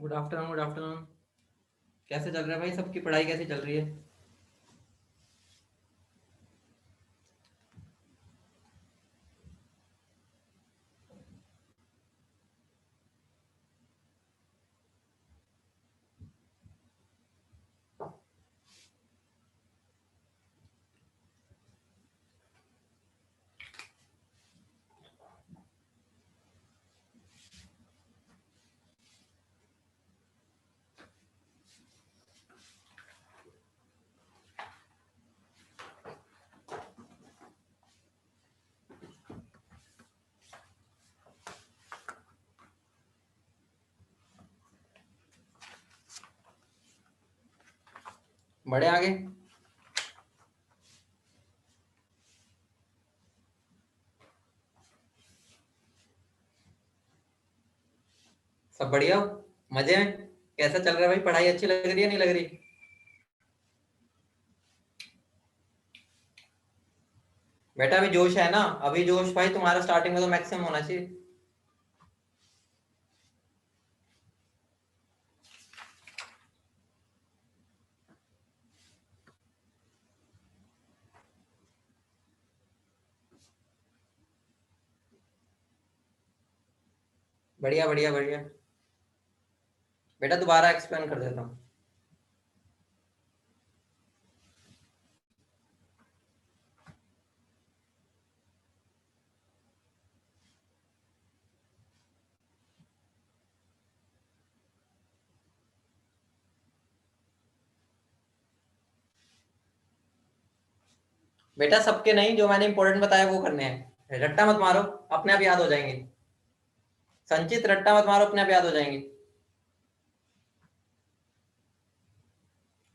Good afternoon, good afternoon. कैसे चल रहा है भाई, सबकी पढ़ाई कैसी चल रही है? बढ़े आगे। सब बढ़िया हो? मजे में? कैसा चल रहा है भाई, पढ़ाई अच्छी लग रही है नहीं लग रही? बेटा अभी जोश है ना, अभी जोश भाई तुम्हारा स्टार्टिंग में तो मैक्सिमम होना चाहिए। बढ़िया बढ़िया बढ़िया। बेटा दोबारा एक्सप्लेन कर देता हूँ। बेटा सबके नहीं, जो मैंने इंपॉर्टेंट बताया वो करने हैं। रट्टा मत मारो, अपने आप याद हो जाएंगे। संचित रट्टा मत मारो, अपने आप याद हो जाएंगे।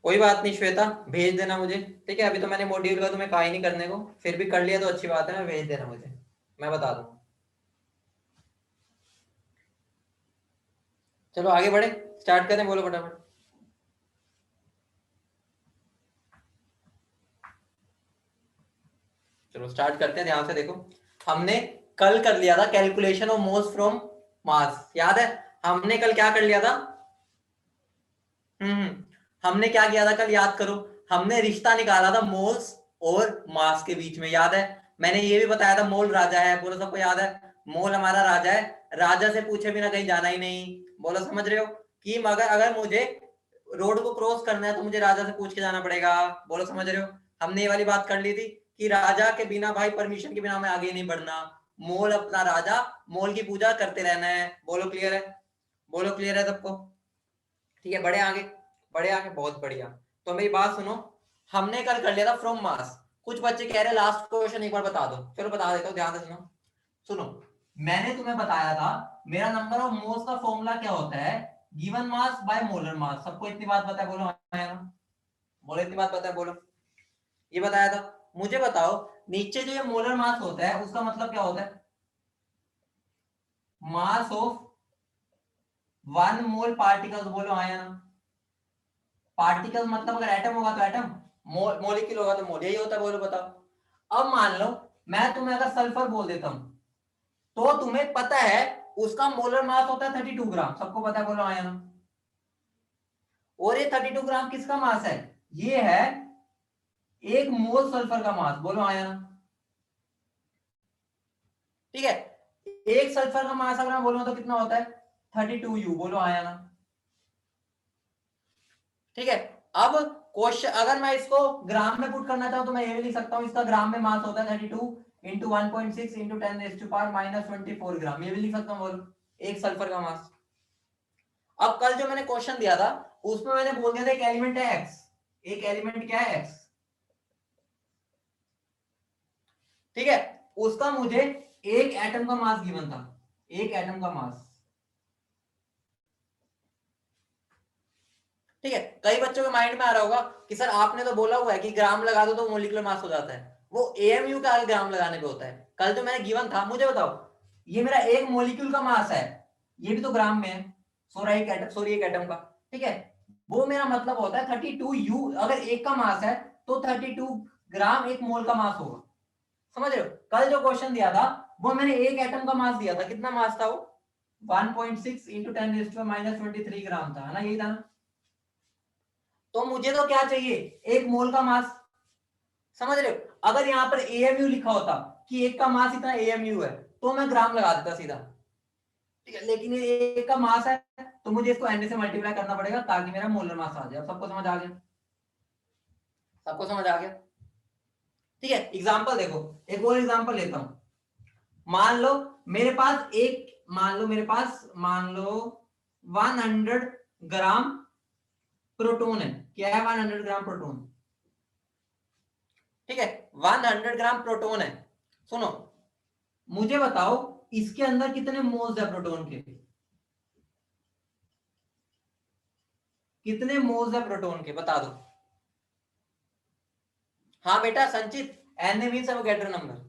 कोई बात नहीं श्वेता, भेज देना मुझे। ठीक है, अभी तो मैंने मॉड्यूल का तुम्हें कहा ही नहीं करने को, फिर भी कर लिया तो अच्छी बात है। मैं भेज देना मुझे, मैं बता दूंगा। चलो आगे बढ़े, स्टार्ट करें, बोलो फटाफट। चलो स्टार्ट करते हैं, ध्यान से देखो। हमने कल कर लिया था कैलकुलेशन ऑफ मोल्स फ्रॉम मास, याद है? हमने कल क्या कर लिया था? हमने क्या किया था कल, याद करो। हमने रिश्ता निकाला था मोल्स और मास के बीच में, याद है? मैंने ये भी बताया था मोल राजा है, बोलो सबको याद है? मोल हमारा राजा है, राजा से पूछे बिना कहीं जाना ही नहीं। बोलो समझ रहे हो? कि मगर अगर मुझे रोड को क्रॉस करना है तो मुझे राजा से पूछ के जाना पड़ेगा। बोलो समझ रहे हो? हमने ये वाली बात कर ली थी कि राजा के बिना भाई, परमिशन के बिना मैं आगे नहीं बढ़ना। मोल अपना राजा, मोल की पूजा करते रहना है। बोलो क्लियर है? बोलो क्लियर है सबको? ठीक है, बड़े आगे, बड़े आगे, बहुत बढ़िया। तो मेरी बात सुनो, हमने कल कर लिया था फ्रॉम मास। कुछ बच्चे कह रहे लास्ट क्वेश्चन एक बार बता दो, चलो बता देता हूँ, ध्यान से सुनो। सुनो, मैंने तुम्हें बताया था मेरा नंबर ऑफ मोल्स का फॉर्मूला क्या होता है, given mass by molar mass. सबको इतनी बात पता है? बोलो हाँ या ना? बोलो इतनी बात पता है? बोलो। ये बताया था। मुझे बताओ, नीचे जो ये मोलर मास होता है उसका मतलब क्या होता है? Mass of one mole particles. बोलो हाँ या ना? पार्टिकल मतलब अगर एटम होगा तो एटम, मोलिक्यूल होगा तो मोल, यही होता है। बोलो बताओ। अब मान लो मैं तुम्हें अगर सल्फर बोल देता हूं, तो तुम्हें पता है उसका मोलर मास होता है 32 ग्राम। सबको पता है? बोलो हाँ या ना? और ये 32 ग्राम किसका मास है? ये है एक मोल सल्फर का मास। बोलो हाँ या ना? ठीक है, एक सल्फर का मास अगर मैं बोलूं तो कितना होता है? 32 U। बोलो हाँ या ना? ठीक है। अब क्वेश्चन अगर मैं इसको ग्राम में पुट करना चाहूं तो मैं ये भी लिख सकता हूं, इसका ग्राम में मास होता है 32 इंटू 1.6 इंटू 10⁻⁻24 ग्राम। ये भी लिख सकता हूं। बोलो, एक सल्फर का मास। अब कल जो मैंने क्वेश्चन दिया था उसमें मैंने बोल दिया था एक एलिमेंट है एक्स। एक एलिमेंट क्या है? एक्स। ठीक है, उसका मुझे एक एटम का मास गिवन था, एक एटम का मास। ठीक है, कई बच्चों के माइंड में आ रहा होगा कि सर आपने तो बोला हुआ है कि ग्राम लगा दो तो मोलिकुलर मास हो जाता है, वो एएमयू का ग्राम लगाने पे होता है। कल जो मैंने गिवन था, मुझे बताओ, ये मेरा एक मोलिक्यूल का मास है, ये भी तो ग्राम में है। सॉरी एक एटम का। ठीक है, वो मेरा मतलब होता है 32 U। अगर एक का मास है तो 32 ग्राम एक मोल का मास होगा। समझ रहे हो? कल जो क्वेश्चन दिया था वो मैंने एक एटम का मास दिया था, कितना मास था वो? 1.6 इंटू 10⁻⁻23 ग्राम था, है ना, यही था ना। तो मुझे तो क्या चाहिए, एक मोल का मास, समझ रहे हो। अगर यहाँ पर एएमयू लिखा होता कि एक का मास इतना एएमयू है तो मैं ग्राम लगा देता सीधा, ठीक है, लेकिन ये एक का मास है तो मुझे इसको एन से मल्टीप्लाई करना पड़ेगा ताकि मेरा मोलर मास आ जाए। सबको समझ आ गया, सबको समझ आ गया, ठीक है। एग्जांपल देखो, एक और एग्जांपल लेता हूं। मान लो मेरे पास एक, मान लो 100 ग्राम प्रोटॉन है। क्या है, 100 ग्राम प्रोटॉन, ठीक है, 100 ग्राम प्रोटॉन है। सुनो, मुझे बताओ इसके अंदर कितने मोल्स है प्रोटॉन के, कितने मोल्स है प्रोटॉन के, बता दो। हाँ बेटा संचित, एन मींस एवोगैड्रो नंबर।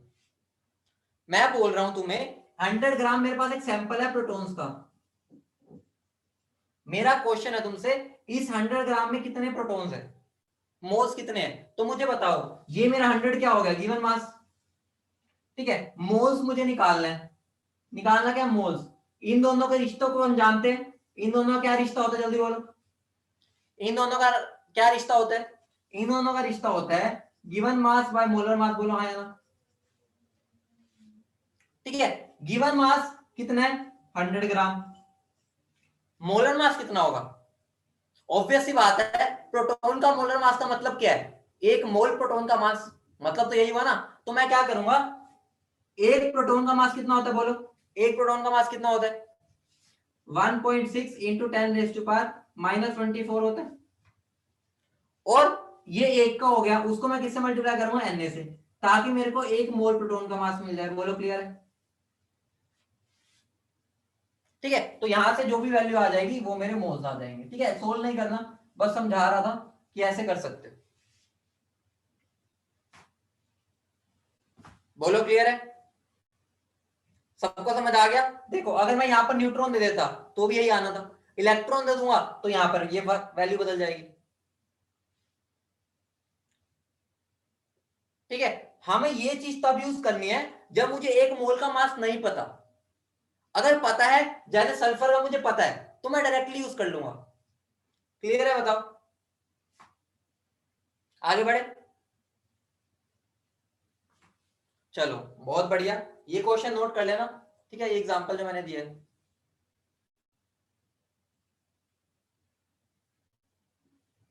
मैं बोल रहा हूं तुम्हें 100 ग्राम, मेरे पास एक सैंपल है प्रोटॉन्स का। मेरा क्वेश्चन है तुमसे, इस 100 ग्राम में कितने प्रोटॉन्स है, मोल्स कितने हैं, तो मुझे बताओ। ये मेरा 100 क्या हो गया, गिवन मास, ठीक है। मोल्स मुझे निकालना है, निकालना क्या, मोल्स। इन दोनों के रिश्तों को हम जानते हैं। इन दोनों का क्या रिश्ता होता है, जल्दी बोलो। इन दोनों का क्या रिश्ता होता है, इन दोनों का रिश्ता होता है given mass by molar mass. बोलो हाँ या ना, ठीक है। गिवन मास कितना है, 100 ग्राम। मोलर मास कितना होगा, ऑब्वियस सी बात है, प्रोटॉन का मोलर मास का मतलब क्या है, एक मोल प्रोटॉन का मास, मतलब तो यही हुआ ना। तो मैं क्या करूंगा, एक प्रोटॉन का मास कितना होता है, बोलो, एक प्रोटॉन का मास कितना होता है, 1.6 इंटू 10⁻⁻24 होता है। और ये एक का हो गया, उसको मैं किससे मल्टीप्लाई करूंगा, एन से, ताकि मेरे को एक मोल प्रोटॉन का मास मिल जाए। बोलो क्लियर है, ठीक है। तो यहां से जो भी वैल्यू आ जाएगी वो मेरे मोल्स आ जाएंगे, ठीक है। सोल्व नहीं करना, बस समझा रहा था कि ऐसे कर सकते हो। बोलो क्लियर है, सबको समझ आ गया। देखो अगर मैं यहां पर न्यूट्रॉन दे देता तो भी यही आना था, इलेक्ट्रॉन दे दूंगा तो यहां पर ये वैल्यू बदल जाएगी, ठीक है। हमें ये चीज तब यूज करनी है जब मुझे एक मोल का मास नहीं पता। अगर पता है, जैसे सल्फर का मुझे पता है, तो मैं डायरेक्टली यूज कर लूंगा। क्लियर है, बताओ, आगे बढ़े। चलो बहुत बढ़िया, ये क्वेश्चन नोट कर लेना, ठीक है, ये एग्जांपल जो मैंने दिया है।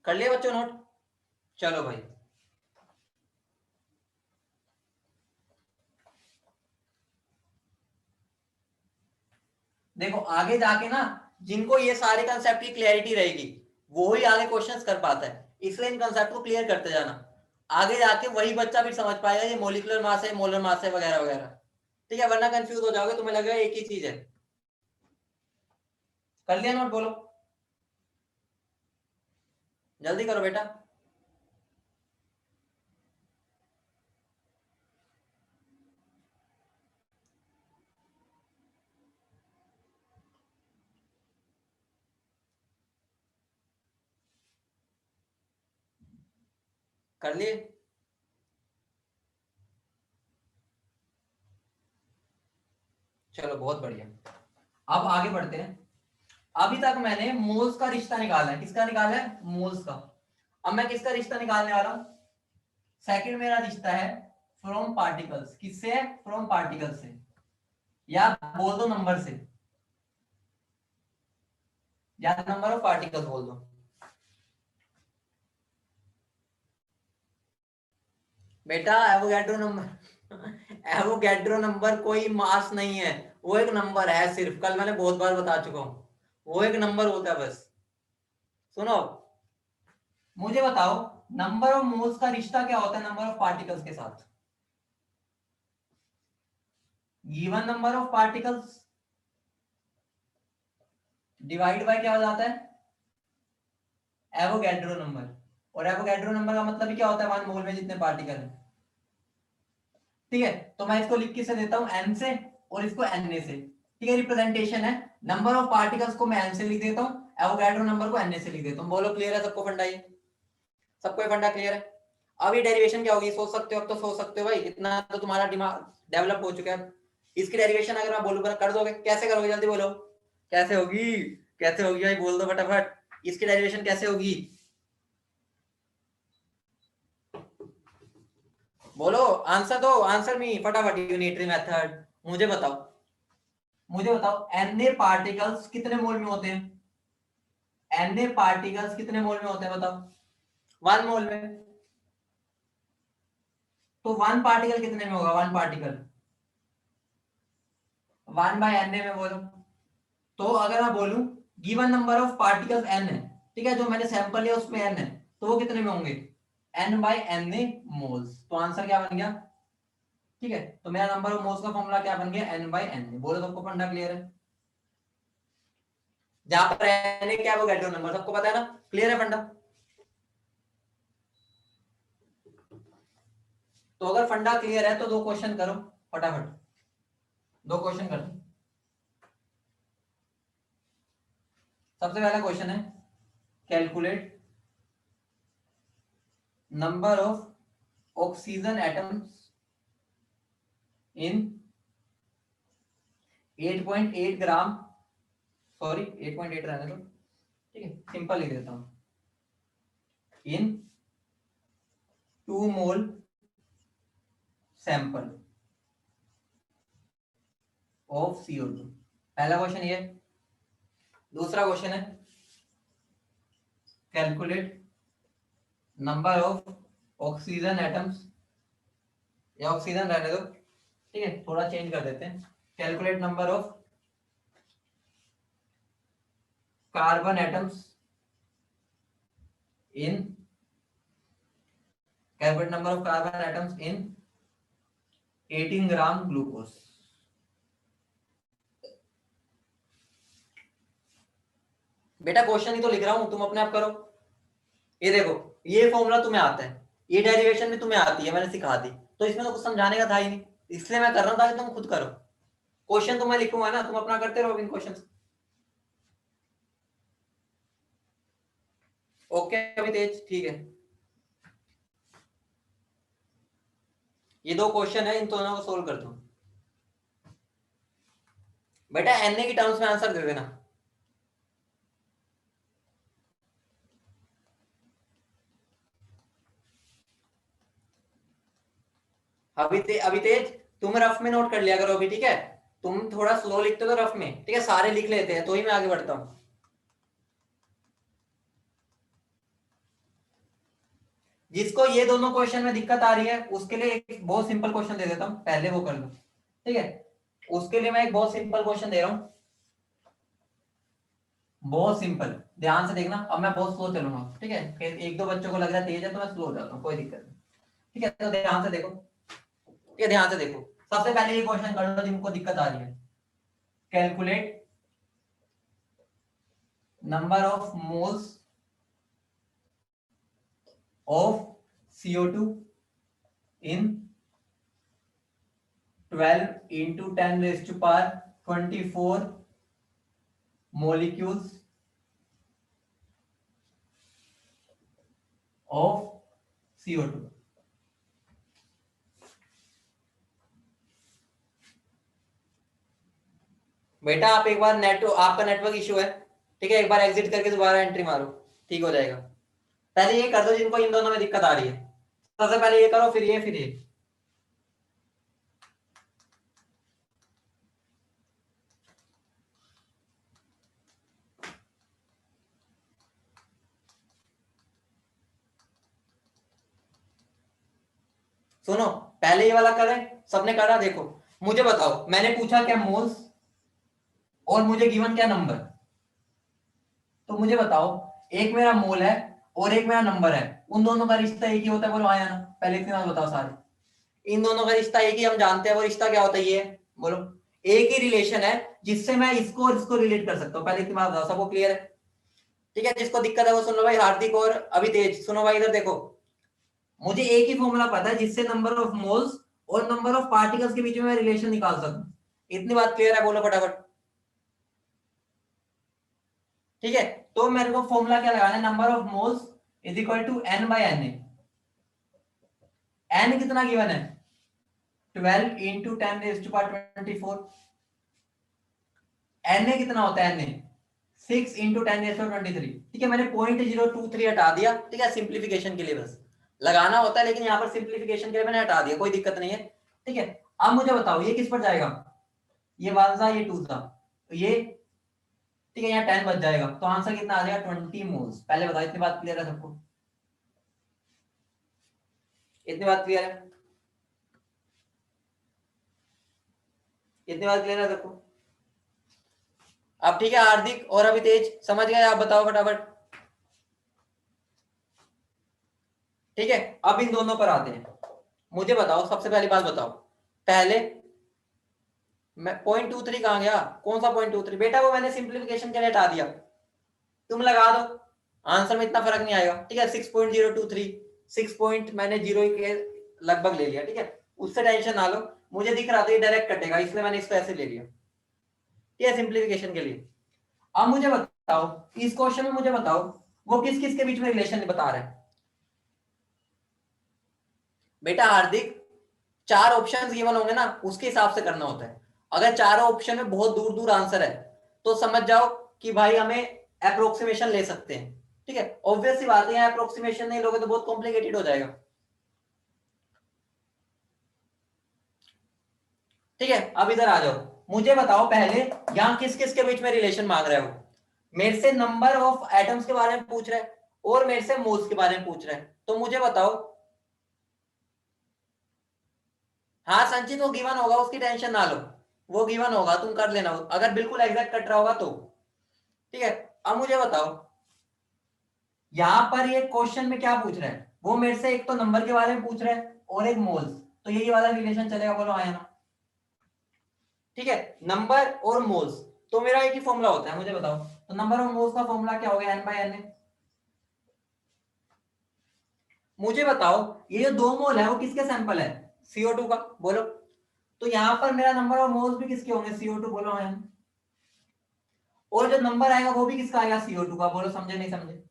कर लिया बच्चों नोट, चलो भाई। देखो आगे जाके ना, जिनको ये सारे कंसेप्ट की क्लैरिटी रहेगी वो ही आगे क्वेश्चंस कर पाता है, इसलिए इन कंसेप्ट को क्लियर करते जाना। आगे जाके वही बच्चा भी समझ पाएगा ये मोलिकुलर मास है, मोलर मास है, वगैरह वगैरह, ठीक है। वरना कंफ्यूज हो जाओगे, तुम्हें लगेगा एक ही चीज है। कर लिया नोट, बोलो जल्दी करो बेटा। कर लिए, चलो बहुत बढ़िया। अब आगे बढ़ते हैं। अभी तक मैंने मोल्स का रिश्ता निकाला है, किसका निकाला है, मोल्स का। अब मैं किसका रिश्ता निकालने वाला हूं, सेकंड मेरा रिश्ता है फ्रॉम पार्टिकल्स, किससे है, फ्रॉम पार्टिकल्स से, या बोल दो नंबर से, या नंबर ऑफ पार्टिकल्स बोल दो। बेटा एवोगैड्रो नंबर एवोगैड्रो नंबर कोई मास नहीं है, वो एक नंबर है सिर्फ, कल मैंने बहुत बार बता चुका हूं, वो एक नंबर होता है बस। सुनो, मुझे बताओ नंबर ऑफ मोल्स का रिश्ता क्या होता है नंबर ऑफ पार्टिकल्स के साथ, given number of particles divide by क्या हो जाता है, एवोगैड्रो नंबर। और एवोगैड्रो नंबर का मतलब ही क्या होता है, 1 मोल में जितने पार्टिकल हैं, ठीक है। तो मैं इसको लिख किससे देता हूं, एन से, और इसको एन से, ठीक है, रिप्रेजेंटेशन है। नंबर ऑफ पार्टिकल्स को मैं एन से लिख देता हूं, एवोगैड्रो नंबर को एन से लिख देता हूं। बोलो क्लियर है सबको फंडा, ये सबको ये फंडा क्लियर है। अब ये डेरिवेशन क्या होगी, सोच सकते हो, अब तो सोच सकते हो भाई, इतना तो तुम्हारा दिमाग डेवलप हो चुका है। इसकी डेरिवेशन अगर मैं बोलूं कर दोगे, कैसे करोगे, जल्दी बोलो। कैसे होगी, कैसे होगी भाई, बोल दो फटाफट, इसकी डेरिवेशन कैसे होगी, बोलो, आंसर दो, आंसर मी फटाफट, यूनिटरी मेथड। मुझे बताओ, मुझे बताओ Na पार्टिकल्स कितने मोल में होते हैं, Na पार्टिकल्स कितने मोल में होते हैं बताओ, 1 मोल में। तो 1 पार्टिकल कितने में होगा, 1 पार्टिकल 1/Na में, बोलो। तो अगर मैं बोलूं given number of particles n है, ठीक है, जो मैंने सैंपल लिया उसमें n है, तो वो कितने में होंगे, n/Na मोल्स। तो आंसर क्या बन गया, ठीक है, तो मेरा नंबर ऑफ मोल्स का फॉर्मूला क्या बन गया, n/Na। बोलो सबको फंडा क्लियर है, जहां पर Na क्या है वो गैल्टो नंबर, सबको पता है ना, क्लियर है फंडा। तो अगर फंडा क्लियर है तो 2 क्वेश्चन करो फटाफट, 2 क्वेश्चन कर दो। सबसे पहला क्वेश्चन है, calculate number of oxygen atoms in 8.8 gram, sorry 8.8 रहने दो, ठीक है, सिंपल लिख देता हूं, इन 2 मोल सैंपल ऑफ CO2। पहला क्वेश्चन ये। दूसरा क्वेश्चन है, calculate number of oxygen atoms, या ऑक्सीजन रहने दो, ठीक है, थोड़ा चेंज कर देते हैं, calculate number of carbon atoms in, calculate number of carbon atoms in 18 gram glucose. बेटा क्वेश्चन ही तो लिख रहा हूं, तुम अपने आप करो। ये देखो, ये फॉर्मूला तुम्हें आता है, ये डेरिवेशन भी तुम्हें आती है, मैंने सिखा दी, तो इसमें तो कुछ समझाने का था ही नहीं, इसलिए मैं कर रहा हूं ताकि तुम खुद करो। क्वेश्चन तो मैं लिखूंगा ना, तुम अपना करते रहो इन क्वेश्चन। ओके अभी तेज, ठीक है, ये 2 क्वेश्चन है, इन दोनों को सोल्व कर दो। बेटा Na की टर्म्स में आंसर दे देना। अभी तेज, तुम रफ में नोट कर लिया करो अभी, ठीक है, तुम थोड़ा स्लो लिखते हो तो रफ में, ठीक है, सारे लिख लेते हैं तो ही मैं आगे बढ़ता हूं। जिसको ये दोनों क्वेश्चन में दिक्कत आ रही है उसके लिए एक बहुत सिंपल क्वेश्चन दे देता हूं, पहले वो कर लो, ठीक है, उसके लिए मैं एक बहुत सिंपल क्वेश्चन दे रहा हूं, बहुत सिंपल, ध्यान से देखना। अब मैं बहुत स्लो चलूंगा, ठीक है, फिर 1-2 बच्चों को लग रहा है तेज है तो मैं स्लो हो जाता हूँ, कोई दिक्कत नहीं, ठीक है, तो ध्यान से देखो, ठीक है, ध्यान से देखो। सबसे पहले ये क्वेश्चन कर लो जिनको दिक्कत आ रही है, calculate number of moles of CO2 in 12 into 10 raised to power 24 molecules of CO2। बेटा आप एक बार आपका नेटवर्क इशू है, ठीक है, एक बार एग्जिट करके दोबारा एंट्री मारो, ठीक हो जाएगा। पहले ये कर दो जिनको इन दोनों में दिक्कत आ रही है, सबसे पहले ये करो, फिर ये, फिर ये। सुनो, पहले ये वाला करें, सबने करा, देखो मुझे बताओ, मैंने पूछा क्या मोल्स, और मुझे गिवन क्या नंबर, तो मुझे बताओ, एक मेरा मोल है और एक मेरा नंबर है, उन दोनों का रिश्ता एक ही होता है, बोलो हाँ या ना, पहले इतनी बात बताओ सारे। इन दोनों का रिश्ता एक ही, हम जानते हैं वो रिश्ता क्या होता है, ये बोलो, एक ही रिलेशन है जिससे मैं इसको और इसको रिलेट कर सकता हूँ, पहले इतनी बात बताओ, सबको क्लियर है, ठीक है, जिसको दिक्कत है वो सुन लो भाई, हार्दिक और अभी तेज सुनो भाई, इधर देखो, मुझे एक ही फॉर्मूला पता है जिससे नंबर ऑफ मोल्स और नंबर ऑफ पार्टिकल्स के बीच में मैं रिलेशन निकाल सकूं, इतनी बात क्लियर है, बोलो फटाफट, ठीक है। तो मेरे को फॉर्मूला क्या लगाना है, number of moles is equal to n/Na। n कितना गिवन है, 12 into 10 raised to power 24, Na कितना होता है? Na 6 into 10⁻23। ठीक है, मैंने 0.023 हटा दिया। ठीक है, सिंप्लीफिकेशन के लिए बस लगाना होता है, लेकिन यहाँ पर सिंप्लीफिकेशन के लिए मैंने हटा दिया, कोई दिक्कत नहीं है। ठीक है, अब मुझे बताओ ये किस पर जाएगा? ये 1 था, ये 2 था, तो ये ठीक है, यहाँ 10 बच जाएगा, तो आंसर कितना आ जाएगा? 20 मोल्स। पहले बताओ, इतनी बात क्लियर है सबको? इतनी बात क्लियर है? इतनी बात क्लियर है सबको? अब ठीक है, हार्दिक और अभी तेज समझ गए? आप बताओ फटाफट। ठीक है, अब इन दोनों पर आते हैं। मुझे बताओ, सबसे पहली बात बताओ, पहले मैं 0.23 कहां गया? कौन सा 0.23? बेटा वो मैंने सिंप्लीफिकेशन के लिए हटा दिया, तुम लगा दो, आंसर में इतना फर्क नहीं आएगा। ठीक है, 6.023, 6 पॉइंट मैंने जीरो के लगभग ले लिया। ठीक है, उससे टेंशन ना लो, मुझे दिख रहा था ये डायरेक्ट कटेगा, इसलिए मैंने इसको ऐसे ले लिया। ठीक है, सिंप्लीफिकेशन के लिए। अब मुझे बताओ, इस क्वेश्चन में मुझे बताओ वो किस किस के बीच में रिलेशन बता रहा है? बेटा हार्दिक, 4 ऑप्शन गिवन होंगे ना, उसके हिसाब से करना होता है। अगर चारों ऑप्शन में बहुत दूर दूर आंसर है तो समझ जाओ कि भाई हमें अप्रोक्सीमेशन ले सकते हैं। ठीक है, ऑब्वियस सी बात है, अप्रोक्सीमेशन नहीं लोगे तो बहुत कॉम्प्लिकेटेड हो जाएगा। ठीक है, अब इधर आ जाओ, मुझे बताओ पहले यहां किस किस के बीच में रिलेशन मांग रहे हो? मेरे से नंबर ऑफ एटम्स के बारे में पूछ रहे हैं और मेरे से मोल्स के बारे में पूछ रहे हैं, तो मुझे बताओ। हाँ संचित, वो गिवन होगा, उसकी टेंशन ना लो, वो गिवन होगा, तुम कर लेना अगर बिल्कुल एग्जैक्ट कट रहा होगा तो। ठीक है, अब मुझे बताओ यहां पर ये क्वेश्चन में क्या पूछ रहा है? वो मेरे से एक तो नंबर के बारे में पूछ रहा है और एक मोल्स, तो यही वाला रिलेशन चलेगा, बोलो आया ना? ठीक है, नंबर और मोल्स, तो मेरा एक ही फॉर्मूला होता है, मुझे बताओ। तो नंबर और मोल्स का फॉर्मूला क्या हो गया? n/n। मुझे बताओ ये जो 2 मोल है वो किसके सैंपल है? CO2 का, बोलो। तो यहां पर मेरा नंबर और मोल्स भी किसके होंगे? CO2, बोलो आया। और जो नंबर आएगा वो भी किसका आएगा? CO2 का, बोलो समझे नहीं समझे?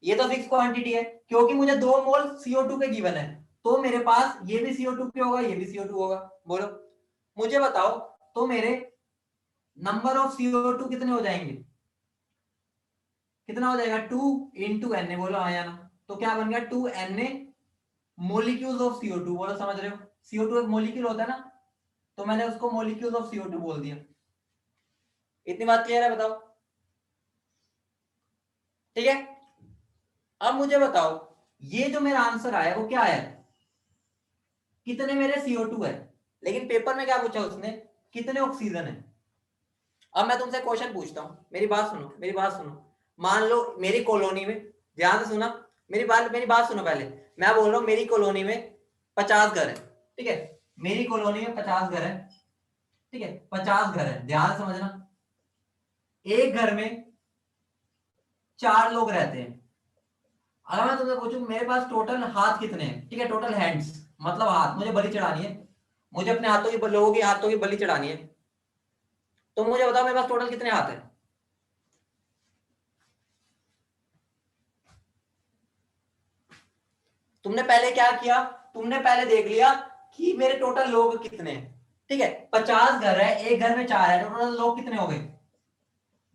ये तो फिक्स क्वांटिटी है, क्योंकि मुझे 2 मोल CO2 के गिवन है, तो मेरे पास ये भी CO2 के होगा, ये भी CO2 होगा, बोलो। मुझे बताओ, तो मेरे नंबर ऑफ CO2 कितने हो जाएंगे? कितना हो जाएगा? 2 इंटू Na, बोलो हाँ या ना? तो क्या बन गया? 2Na मोलिक्यूल्स ऑफ CO2, बोलो समझ रहे हो? CO2 एक मोलिक्यूल होता है ना, तो मैंने उसको मोलिक्यूल्स ऑफ CO2 बोल दिया। इतनी बात क्लियर है? बताओ। ठीक है, अब मुझे बताओ ये जो मेरा आंसर आया वो क्या आया? कितने मेरे CO2 है, लेकिन पेपर में क्या पूछा उसने? कितने ऑक्सीजन है? अब मैं तुमसे क्वेश्चन पूछता हूं, मेरी बात सुनो, मेरी बात सुनो। मान लो मेरी कॉलोनी में, ध्यान से सुना, मेरी बात सुनो पहले। मैं बोल रहा हूं मेरी कॉलोनी में 50 घर है। ठीक है, मेरी कॉलोनी में 50 घर है। ठीक है, 50 घर है, ध्यान से समझना। एक घर में 4 लोग रहते हैं। अगर मैं तुमसे पूछूं मेरे पास टोटल हाथ कितने हैं? ठीक है, टोटल हैंड्स, मतलब हाथ, मुझे बलि चढ़ानी है, मुझे अपने हाथों की, लोगों के हाथों की बलि चढ़ानी है, तो मुझे बताओ मेरे पास टोटल कितने हाथ है? तुमने पहले क्या किया? तुमने पहले देख लिया कि मेरे टोटल लोग कितने हैं। ठीक है, 50 घर है, एक घर में 4 है, टोटल लोग कितने हो गए?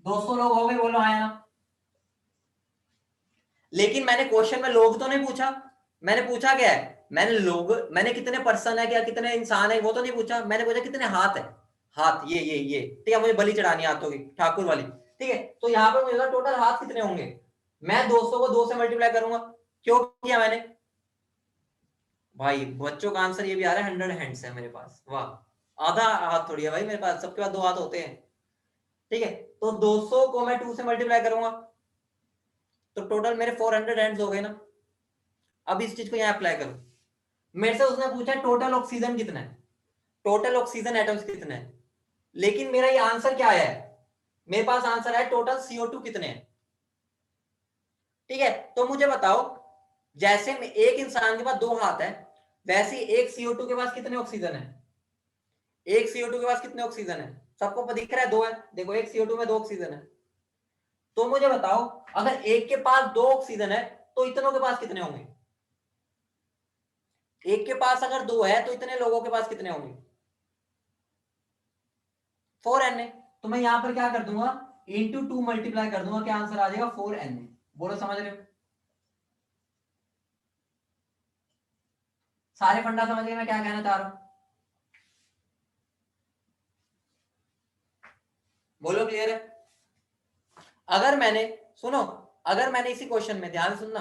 200 लोग हो गए, बोलो हाँ या ना? लेकिन मैंने क्वेश्चन में लोग तो नहीं पूछा, मैंने पूछा क्या है? मैंने लोग, मैंने कितने पर्सन है, क्या कितने इंसान है, वो तो नहीं पूछा, मैंने पूछा कितने हाथ है। हाथ ये ठीक है, मुझे बलि चढ़ानी है हाथों की, ठाकुर वाली। ठीक है, तो यहाँ पर मुझे टोटल हाथ कितने होंगे? मैं 200 को 2 से मल्टीप्लाई करूंगा। क्यों किया मैंने? भाई बच्चों का आंसर ये भी आ रहा है, 100 हैंड्स है मेरे पास, वाह। आधा हाथ थोड़ी है भाई मेरे पास, सबके पास 2 हाथ होते हैं। ठीक है, तो 200 को मैं 2 से मल्टीप्लाई करूंगा, तो टोटल मेरे 400 हैंड्स हो गए ना। अब इस चीज को यहाँ अप्लाई करो। मेरे से उसने पूछा टोटल ऑक्सीजन कितना है, टोटल ऑक्सीजन एटम्स कितने हैं, लेकिन मेरा ये आंसर क्या आया है? मेरे पास आंसर है टोटल CO2 कितने हैं। ठीक है, तो मुझे बताओ, जैसे एक इंसान के पास 2 हाथ है, वैसे एक CO2 के पास कितने ऑक्सीजन है? एक CO2 के पास कितने ऑक्सीजन है? सबको दिख रहा है, 2 है, देखो एक CO2 में 2 ऑक्सीजन है। तो मुझे बताओ अगर एक के पास 2 ऑक्सीजन है तो इतनों के पास कितने होंगे? एक के पास अगर 2 है तो इतने लोगों के पास कितने होंगे? 4Na। तो मैं यहां पर क्या कर दूंगा, इंटू 2 मल्टीप्लाई कर दूंगा, क्या आंसर आ जाएगा 4Na। बोलो समझ रहे हो, सारे फंडा समझ गए मैं क्या कहना चाह रहा हूं, बोलो क्लियर है। अगर मैंने, सुनो, अगर मैंने इसी क्वेश्चन में, ध्यान सुनना,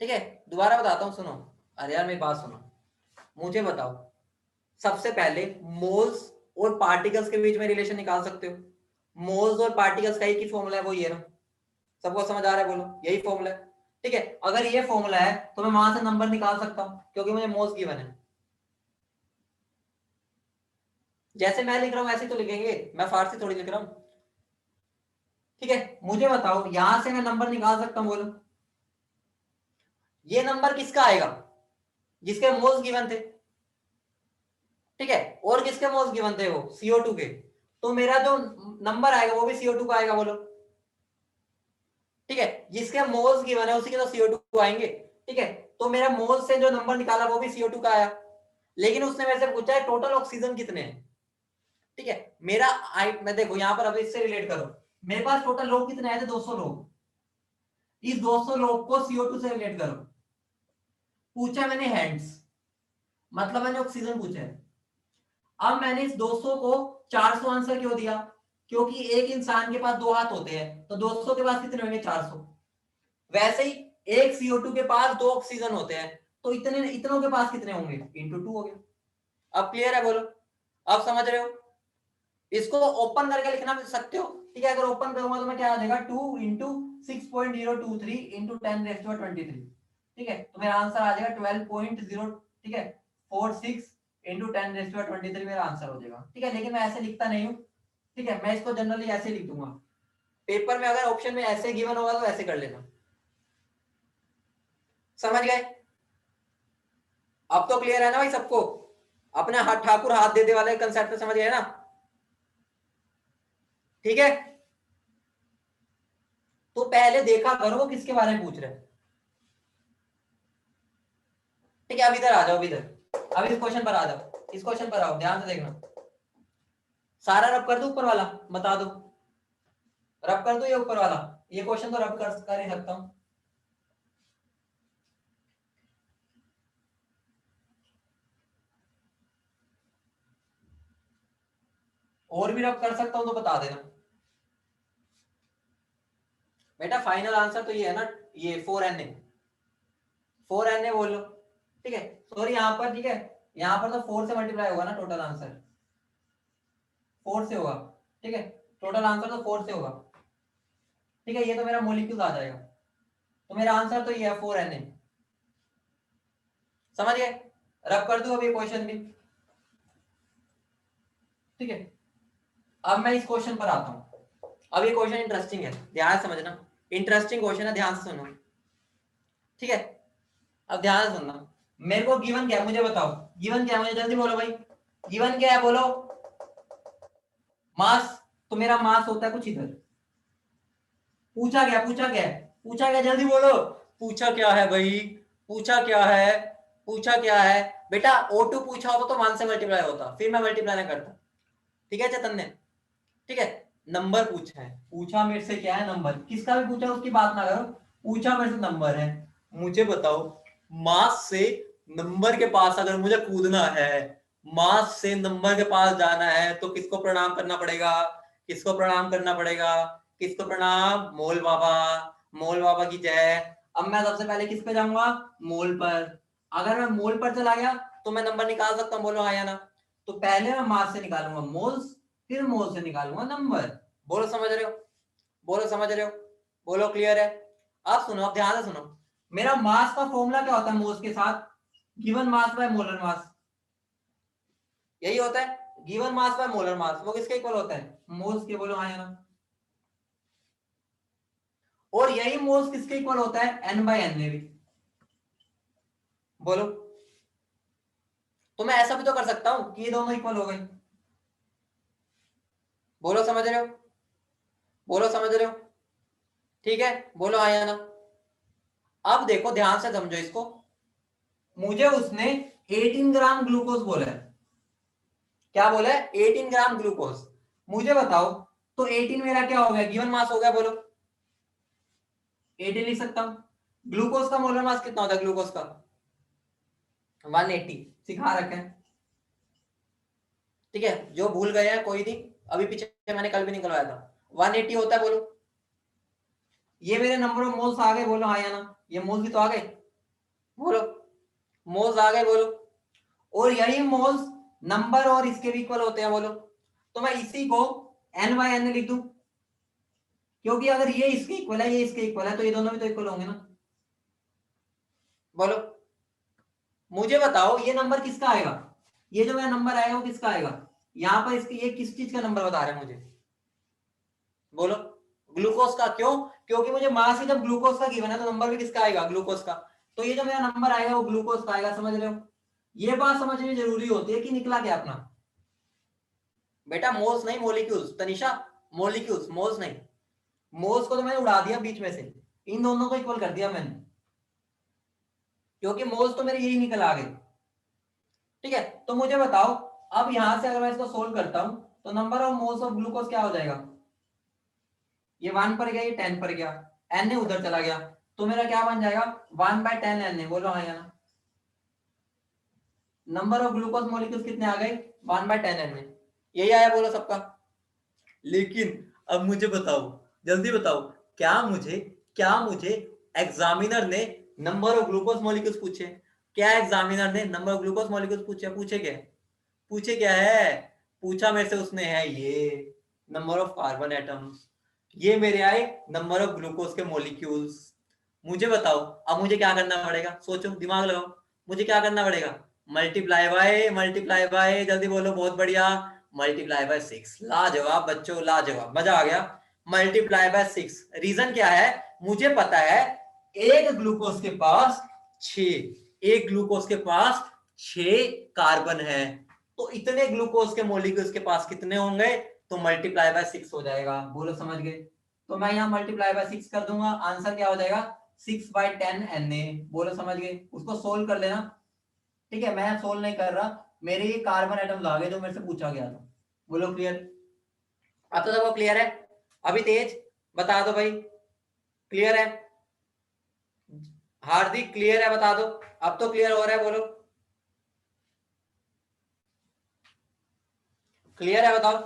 ठीक है, दोबारा बताता हूं, सुनो, अरे यार मेरी बात सुनो, मुझे बताओ, सबसे पहले मोल्स और पार्टिकल्स के बीच में रिलेशन निकाल सकते हो, मोल्स और पार्टिकल्स का एक ही फॉर्मूला है, वो ये ना, सबको समझ आ रहा है, बोलो यही फॉर्मूला है, ठीक है। अगर ये फॉर्मूला है तो मैं वहां से नंबर निकाल सकता हूं, क्योंकि मुझे मोल्स गिवन है, जैसे मैं लिख रहा हूं ऐसे तो लिखेंगे, मैं फारसी थोड़ी लिख रहा हूं, ठीक है। मुझे बताओ, यहां से मैं नंबर निकाल सकता हूं, बोलो ये नंबर किसका आएगा, जिसके मोल्स गिवन थे, ठीक है, और किसके मोल्स गिवन थे, वो CO2 के, तो मेरा जो नंबर आएगा वो भी CO2 का आएगा, बोलो, ठीक है, जिसके मोल्स गिवन है उसी के तो CO2 आएंगे, ठीक है। तो मेरा मोल्स से जो नंबर निकाला वो भी CO2 का आया, लेकिन उसने मेरे से पूछा है टोटल ऑक्सीजन कितने हैं, ठीक है। मेरा मैं देखो यहां पर, अब इससे रिलेट करो, मेरे पास टोटल लोग कितने आए थे, 200 लोग, इस 200 लोग को CO2 से रिलेट करो, पूछा मैंने हैंड्स, मतलब मैंने ऑक्सीजन पूछा है। अब मैंने इस 200 को 400 आंसर क्यों दिया, क्योंकि एक इंसान के पास 2 हाथ होते हैं, तो 200 के पास कितने होंगे, 400। वैसे ही एक CO2 के पास 2 ऑक्सीजन होते हैं, तो इतने, इतनों के पास कितने होंगे, इंटू 2 हो गया। अब क्लियर है, बोलो, अब समझ रहे हो, इसको ओपन करके लिखना भी सकते हो, ठीक है। अगर ओपन करूंगा तो मैं क्या आ जाएगा, 2 इंटू 6.023 इंटू 10⁻23, ठीक है, तो मेरा आंसर आ जाएगा 12.0, ठीक है, 46 इंटू 10⁻23 मेरा आंसर हो जाएगा, ठीक है। लेकिन मैं ऐसे लिखता नहीं हूँ, ठीक है, मैं इसको जनरली ऐसे लिख दूंगा, पेपर में अगर ऑप्शन में ऐसे गिवन होगा तो ऐसे कर लेना, समझ गए। अब तो क्लियर है ना भाई सबको, अपने हाथ ठाकुर हाथ दे दे वाले कंसेप्ट समझ गए ना, ठीक है। तो पहले देखा करो वो किसके बारे में पूछ रहे हैं, ठीक है। अब इधर आ जाओ, इधर, अब इस क्वेश्चन पर आ जाओ, इस क्वेश्चन पर आओ, ध्यान से देखना, सारा रब कर दो ऊपर वाला, बता दो, रब कर दो ये ऊपर वाला, ये क्वेश्चन तो रब कर ही सकता हूं, और भी रब कर सकता हूं तो बता देना बेटा। फाइनल आंसर तो ये है ना, ये 4Na, 4Na बोल लो, ठीक है। सॉरी यहाँ पर, ठीक है, यहाँ पर तो 4 से मल्टीप्लाई होगा ना, टोटल आंसर 4 से होगा, ठीक है, टोटल आंसर तो 4 से होगा, ठीक है। ये तो मेरा मोलिक्यूल आ जाएगा, तो मेरा आंसर तो ये है 4Na, समझ गए। रब कर दो अभी क्वेश्चन भी, ठीक है। अब मैं इस क्वेश्चन पर आता हूं, अब ये क्वेश्चन इंटरेस्टिंग है, ध्यान से समझना, इंटरेस्टिंग क्वेश्चन है, ध्यान से सुनो, ठीक है। अब ध्यान से सुनना, मेरे को गिवन क्या है मुझे बताओ, गिवन क्या है मुझे जल्दी बोलो भाई, गिवन क्या है बोलो, मास, तो मेरा मास होता है कुछ इधर, पूछा क्या, पूछा क्या है, पूछा क्या, जल्दी बोलो, पूछा क्या है भाई, पूछा क्या है, पूछा क्या है, बेटा O2 पूछा होता तो 1 से मल्टीप्लाई होता, फिर मैं मल्टीप्लाई ना करता, ठीक है चैतन्य, ठीक है। नंबर पूछा है, पूछा मेरे से क्या है, नंबर, किसका भी पूछा उसकी बात ना करो, पूछा मेरे से नंबर है, मुझे बताओ, मास से नंबर के पास अगर मुझे कूदना है, मास से नंबर के पास जाना है, तो किसको प्रणाम करना पड़ेगा, किसको प्रणाम करना पड़ेगा, किसको प्रणाम, मोल बाबा, मोल बाबा की जय। अब मैं सबसे पहले किस पे जाऊंगा, मोल पर, अगर मैं मोल पर चला गया तो मैं नंबर निकाल सकता हूँ, बोलो हाँ या ना, तो पहले मैं मास से निकालूंगा मोल्स, फिर मोल से निकालूंगा नंबर, बोलो समझ रहे हो, बोलो समझ रहे हो, बोलो क्लियर है। अब सुनो, अब ध्यान से सुनो, मेरा मास का फॉर्मूला क्या होता है मोल्स के साथ, given mass by molar mass, यही होता है, given mass by molar mass, वो किसके इक्वल होता है, मोल्स के, बोलो हाँ या ना, और यही मोल्स किसके इक्वल होता है, N/Na भी, बोलो। तो मैं ऐसा भी तो कर सकता हूं कि ये दोनों इक्वल हो गए, बोलो समझ रहे हो, बोलो समझ रहे हो, ठीक है, बोलो हाँ या ना। अब देखो ध्यान से समझो इसको, मुझे उसने 18 ग्राम ग्लूकोज बोला है, क्या बोला है? 18 ग्राम ग्लूकोज। मुझे बताओ तो 18 मेरा क्या हो गया, गिवन मास हो गया, बोलो 18 लिख सकता हूं। ग्लूकोज का मोलर मास कितना होता है ग्लूकोज का? 180, सिखा रखे हैं। ठीक है, जो भूल गए हैं कोई नहीं, अभी पीछे मैंने कल भी निकलवाया था, 180 होता है, बोलो। ये मेरे नंबर ऑफ मोल्स आ गए, बोलो हाँ या ना, ये मोल्स भी तो आ गए, बोलो मोल्स आ गए, बोलो। और यही मोल्स नंबर और इसके भी इक्वल होते हैं, बोलो। तो मैं इसी को n बाय एन लिख दूं, क्योंकि अगर ये इसके इक्वल है, ये इसके इक्वल है, तो ये दोनों भी तो इक्वल होंगे ना, बोलो। मुझे बताओ ये नंबर किसका आएगा, ये जो मेरा नंबर आएगा वो किसका आएगा? यहां पर इसकी, ये किस चीज का नंबर बता रहे हैं मुझे, बोलो। ग्लूकोज का। क्यों? क्योंकि मुझे मास ही जब ग्लूकोज का गिवन है तो नंबर भी किसका आएगा, ग्लूकोज का। तो ये जो मेरा नंबर आएगा वो ग्लूकोज का आएगा, समझ रहे हो? ये बात समझनी जरूरी होती है कि निकला क्या अपना। बेटा मोल्स नहीं मोलिक्यूल्स, तनिषा, मोलिक्यूल्स, मोल्स नहीं। मोल्स को तो मैंने उड़ा दिया बीच में से, इन दोनों को इक्वल कर दिया मैंने, क्योंकि मोल्स तो मेरे यही निकल आ गए। ठीक है, तो मुझे बताओ अब यहां से अगर मैं इसको सोल्व करता हूं तो number of moles of glucose क्या हो जाएगा? ये 1 पर गया, ये 10 पर गया, एन उधर चला गया, तो मेरा क्या बन जाएगा, 1/10 एन। बोलो हाँ या ना। नंबर ऑफ ग्लूकोज मॉलिक्यूल्स कितने आ गए, 1/10 एन। यही आया, बोलो सबका। लेकिन अब मुझे बताओ, जल्दी बताओ, क्या मुझे एग्जामिनर ने नंबर ऑफ ग्लूकोज मॉलिक्यूल्स पूछे? क्या एग्जामिनर ने नंबर ऑफ ग्लूकोज मॉलिक्यूल्स पूछे? पूछे क्या है? पूछा मेरे से उसने है ये नंबर ऑफ कार्बन एटम्स, ये मेरे आए नंबर ऑफ ग्लूकोज के मॉलिक्यूल्स। मुझे बताओ अब मुझे क्या करना पड़ेगा, सोचो, दिमाग लगाओ, मुझे क्या करना पड़ेगा? मल्टीप्लाई बाय, जल्दी बोलो, बहुत बढ़िया, मल्टीप्लाई बाय 6। लाजवाब बच्चों, लाजवाब, मजा आ गया। मल्टीप्लाई बाय 6, रीजन क्या है? मुझे पता है एक ग्लूकोज के पास 6, एक ग्लूकोज के पास 6 कार्बन है, तो इतने ग्लूकोज के मॉलिक्यूल्स के पास कितने होंगे? तो मल्टीप्लाई बाय 6 हो जाएगा, बोलो समझ गए? तो मैं यहाँ मल्टीप्लाई बाय 6 कर दूंगा, आंसर क्या हो जाएगा, 6/10 Na। बोलो समझ गए? उसको सोल्व कर लेना। ठीक है, मैं सोल्व नहीं कर रहा, मेरे ये कार्बन एटम्स आ गए जो मेरे से पूछा गया था। बोलो क्लियर? अब तो सबको क्लियर है? अभी तेज बता दो भाई, क्लियर है? हार्दिक क्लियर है, बता दो, अब तो क्लियर हो रहा है, बोलो क्लियर है, बताओ।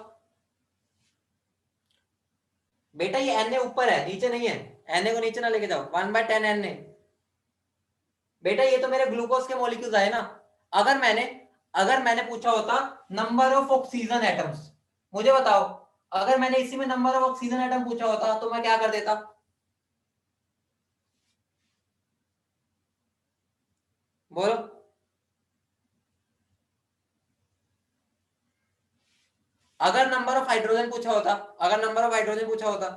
बेटा ये Na ऊपर है, नीचे नहीं है, Na को नीचे ना लेके जाओ, 1/10 Na। बेटा ये तो मेरे ग्लूकोज के मॉलिक्यूल्स आए ना। अगर मैंने अगर मैंने पूछा होता नंबर ऑफ ऑक्सीजन एटम्स, मुझे बताओ, अगर मैंने इसी में नंबर ऑफ ऑक्सीजन एटम पूछा होता तो मैं क्या कर देता? बोलो। अगर नंबर ऑफ हाइड्रोजन पूछा होता, अगर नंबर ऑफ हाइड्रोजन पूछा होता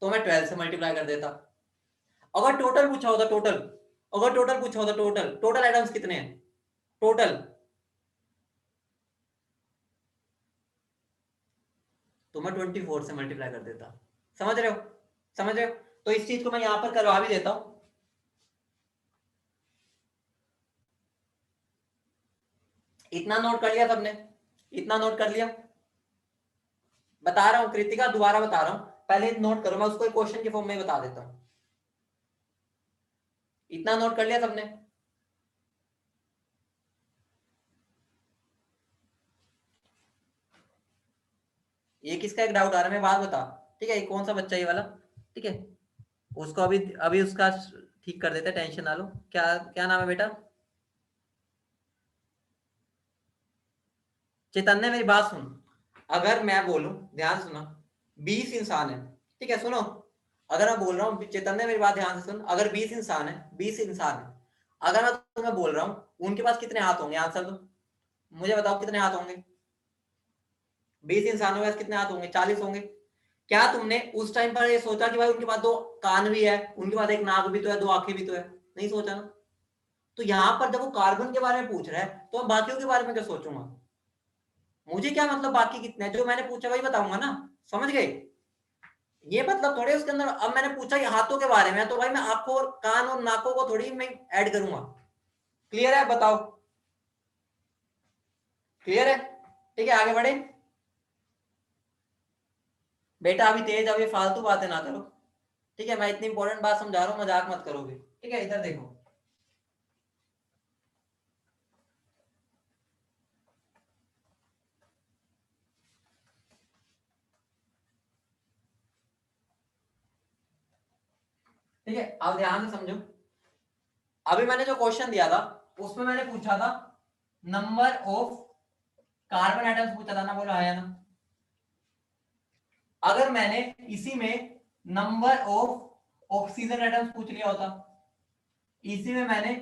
तो मैं 12 से मल्टीप्लाई कर देता। अगर टोटल पूछा होता, टोटल टोटल एटम्स कितने हैं टोटल, तो मैं 24 से मल्टीप्लाई कर देता। समझ रहे हो? समझ रहे हो? तो इस चीज को मैं यहां पर करवा भी देता हूं। इतना नोट कर लिया सबने? इतना नोट कर लिया? बता रहा हूं कृतिका, दोबारा बता रहा हूं, पहले नोट करो, मैं उसको एक क्वेश्चन के फॉर्म में बता देता हूं। इतना नोट कर लिया सबने? ये किसका एक डाउट आ रहा है, मैं बात बता। ठीक है, कौन सा बच्चा ये वाला? ठीक है, उसको अभी अभी उसका ठीक कर देते, टेंशन ना लो। क्या क्या नाम है बेटा? चैतन्य मेरी बात सुन, अगर मैं बोलूं, ध्यान सुनो, 20 इंसान है, ठीक है सुनो, अगर मैं बोल रहा हूँ, चैतन्य मेरी बात ध्यान से सुन, अगर 20 इंसान है, 20 इंसान है, अगर मैं तुम्हें बोल रहा हूँ उनके पास कितने हाथ होंगे, आंसर दो, मुझे बताओ कितने हाथ होंगे? 20 इंसानों के पास कितने हाथ होंगे? 40 होंगे। क्या तुमने उस टाइम पर ये सोचा कि भाई उनके पास 2 कान भी है, उनके पास एक नाक भी तो है, 2 आंखें भी तो है? नहीं सोचा ना। तो यहां पर जब वो कार्बन के बारे में पूछ रहा है तो मैं बाकियों के बारे में क्या सोचूंगा? मुझे क्या मतलब बाकी कितने हैं, जो मैंने पूछा वही बताऊंगा ना। समझ गए? ये मतलब थोड़े उसके अंदर, अब मैंने पूछा ये हाथों के बारे में तो भाई मैं आंखों और कान और नाकों को थोड़ी मैं ऐड करूंगा। क्लियर है? बताओ। क्लियर है? ठीक है, आगे बढ़े बेटा। अभी तेज, अभी फालतू बातें ना करो, ठीक है? मैं इतनी इंपॉर्टेंट बात समझा रहा हूँ, मजाक मत करोगे, ठीक है? इधर देखो, ठीक है? अब ध्यान से समझो। अभी मैंने जो क्वेश्चन दिया था उसमें मैंने पूछा था नंबर ऑफ कार्बन एटम्स पूछा था ना, बोलो आया ना? अगर मैंने इसी में नंबर ऑफ ऑक्सीजन एटम्स पूछ लिया होता, इसी में मैंने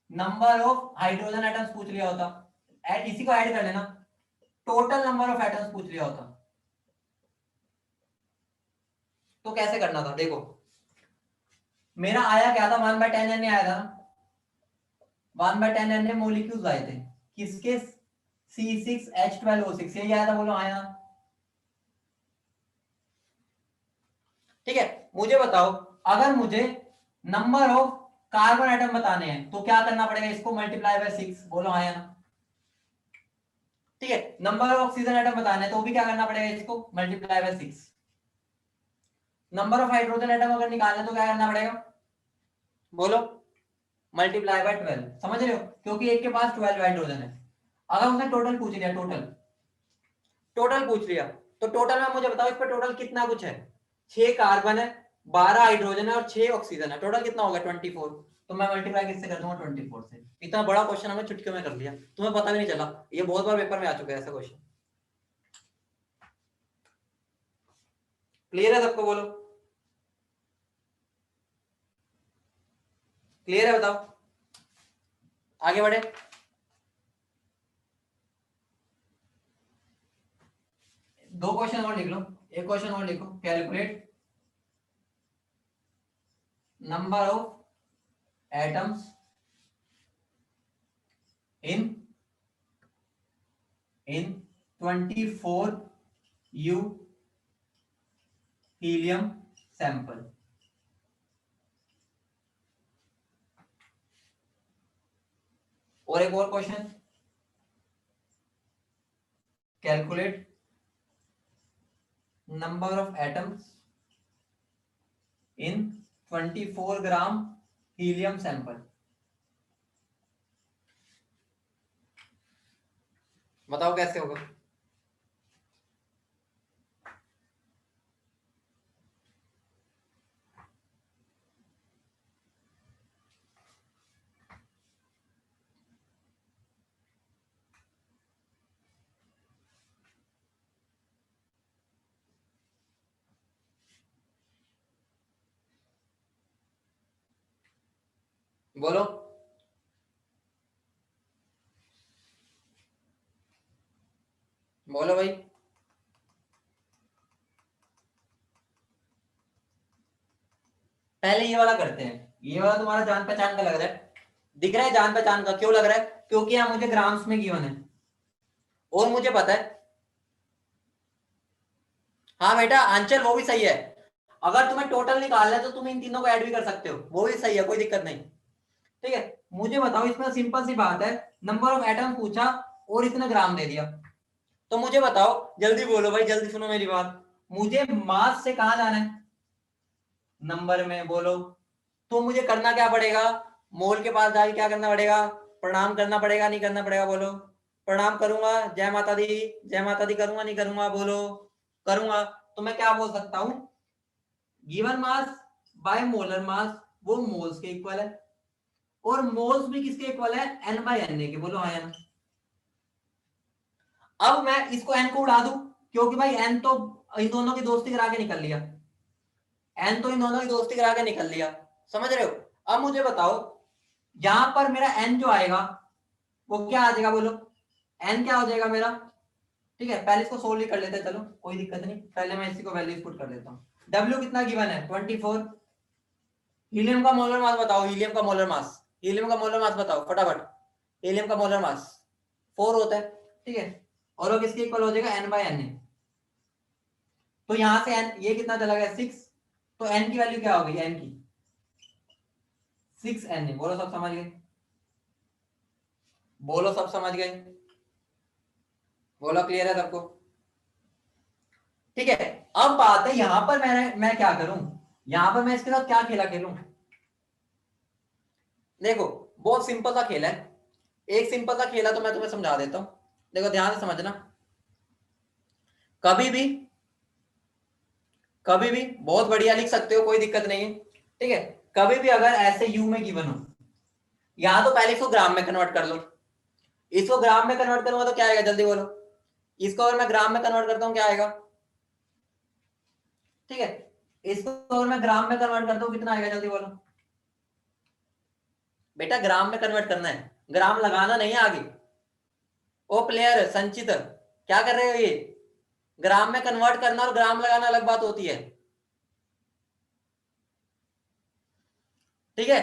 नंबर ऑफ हाइड्रोजन एटम्स पूछ लिया होता, इसी को ऐड कर लेना, टोटल नंबर ऑफ एटम्स पूछ लिया होता, तो कैसे करना था? देखो, मेरा आया क्या था, 1/10 एन आया था ना, 1/10 एन मोलिक्यूल्स आए थे किसके? C6H12O6, यही आया था, बोलो आया? ठीक है, मुझे बताओ, अगर मुझे नंबर ऑफ कार्बन एटम बताने हैं तो क्या करना पड़ेगा? इसको मल्टीप्लाई बाय 6, बोलो आया ना? ठीक है, नंबर ऑफ ऑक्सीजन एटम बताना है तो भी क्या करना पड़ेगा? इसको multiply by 6। Number of hydrogen atom अगर निकालना है तो क्या करना पड़ेगा? बोलो, मल्टीप्लाई बाय 12। समझ रहे हो? क्योंकि एक के पास 12 हाइड्रोजन है। अगर उसने टोटल पूछ लिया, टोटल पूछ लिया, तो टोटल में मुझे बताओ इस पर टोटल कितना कुछ है? 6 कार्बन है, 12 हाइड्रोजन है और 6 ऑक्सीजन है, टोटल कितना होगा? 24। तो मैं मल्टीप्लाई किससे कर दूंगा? 24 से। इतना बड़ा क्वेश्चन हमने चुटकियों में कर लिया, तुम्हें पता भी नहीं चला। ये बहुत बार पेपर में आ चुका है ऐसा क्वेश्चन। क्लियर है सबको? बोलो, क्लियर है? बताओ, आगे बढ़े। दो क्वेश्चन और लिख लो, एक क्वेश्चन और लिखो, calculate number of atoms in 24U helium sample. और एक और question, calculate number of atoms in 24 gram helium sample. बताओ कैसे होगा? बोलो, बोलो भाई। पहले ये वाला करते हैं, ये वाला तुम्हारा जान पहचान का लग रहा है, दिख रहा है जान पहचान का? क्यों लग रहा है? क्योंकि यहाँ मुझे ग्राम्स में गिवन है और मुझे पता है। हाँ बेटा, आंसर वो भी सही है। अगर तुम्हें टोटल निकालना है तो तुम इन तीनों को ऐड भी कर सकते हो, वो भी सही है, कोई दिक्कत नहीं। ठीक है, मुझे बताओ, इसमें सिंपल सी बात है, नंबर ऑफ एटम पूछा और इसने ग्राम दे दिया, तो मुझे बताओ, जल्दी बोलो भाई, जल्दी सुनो मेरी बात, मुझे मास से कहां जाना है? नंबर में, बोलो। तो मुझे करना क्या पड़ेगा? मोल के पास जाके क्या करना पड़ेगा? प्रणाम करना पड़ेगा, नहीं करना पड़ेगा? बोलो, प्रणाम करूंगा, जय माता दी, जय माता दी करूंगा, नहीं करूंगा? बोलो, करूंगा। तो मैं क्या बोल सकता हूं? Given mass by molar mass, वो मोल्स के इक्वल है, और मोल्स भी किसके इक्वल है? एन बाय एन ए के। बोलो हाँ या ना? अब मैं इसको एन को उड़ा दूं, क्योंकि भाई एन तो इन दोनों की दोस्ती करा के निकल लिया, एन तो इन दोनों की दोस्ती करा के निकल लिया, समझ रहे हो? अब मुझे बताओ, यहां पर मेरा एन जो आएगा वो क्या आ जाएगा? बोलो, एन क्या हो जाएगा मेरा? ठीक है, पहले इसको सोल्व कर लेते हैं, चलो कोई दिक्कत नहीं, पहले मैं इसी को वैल्यूज पुट कर देता हूँ। डब्ल्यू कितना गिवन है? 24। हीलियम का मोलर मास बताओ, हीलियम का मोलर मास, हीलियम का मोलर मास बताओ फटाफट। हीलियम का मोलर मास 4 होता है, ठीक है, और वो किसके इक्वल हो जाएगा? N by N A. तो यहां से एन, ये कितना चला गया? 6। तो एन की वैल्यू क्या हो गई? एन की 6 एन ए। बोलो सब समझ गए? बोलो सब समझ गए? बोलो क्लियर है सबको? ठीक है, अब बात है यहां पर मैं क्या करूं, यहां पर मैं इसके साथ क्या खेला खेलूं। देखो बहुत सिंपल सा खेल है, एक सिंपल सा खेल है तो मैं तुम्हें समझा देता हूं। देखो ध्यान से समझना, कभी भी कभी भी बहुत बढ़िया लिख सकते हो, कोई दिक्कत नहीं है। ठीक है, कभी भी अगर ऐसे यू में गिवन हो, यहां तो पहले इसको ग्राम में कन्वर्ट कर लो। इसको ग्राम में कन्वर्ट करूंगा तो क्या आएगा, जल्दी बोलो। इसको अगर मैं ग्राम में कन्वर्ट करता हूं क्या आएगा? ठीक है, इसको अगर मैं ग्राम में कन्वर्ट करता हूं कितना आएगा, जल्दी बोलो। बेटा ग्राम में कन्वर्ट करना है, ग्राम लगाना नहीं है आगे। ओ प्लेयर संचित, क्या कर रहे हो ये? ग्राम में कन्वर्ट करना और ग्राम लगाना अलग बात होती है। ठीक है,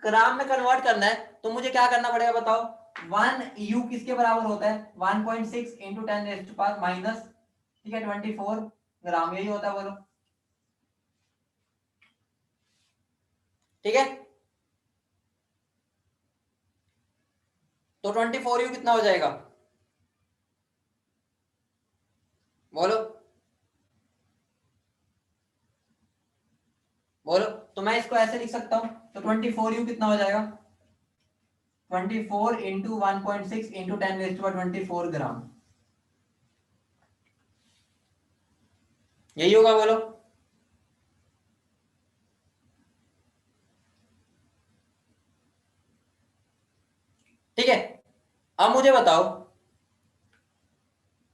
ग्राम में कन्वर्ट करना है तो मुझे क्या करना पड़ेगा बताओ। 1 u किसके बराबर होता है? 1.6 इंटू 10 माइनस, ठीक है, 24 ग्राम, यही होता है, बोलो। ठीक है, तो 24u कितना हो जाएगा, बोलो बोलो। तो मैं इसको ऐसे लिख सकता हूं, तो 24u कितना हो जाएगा? 24 इंटू 1.6 इंटू 10 24 ग्राम, यही होगा, बोलो। ठीक है, अब मुझे बताओ,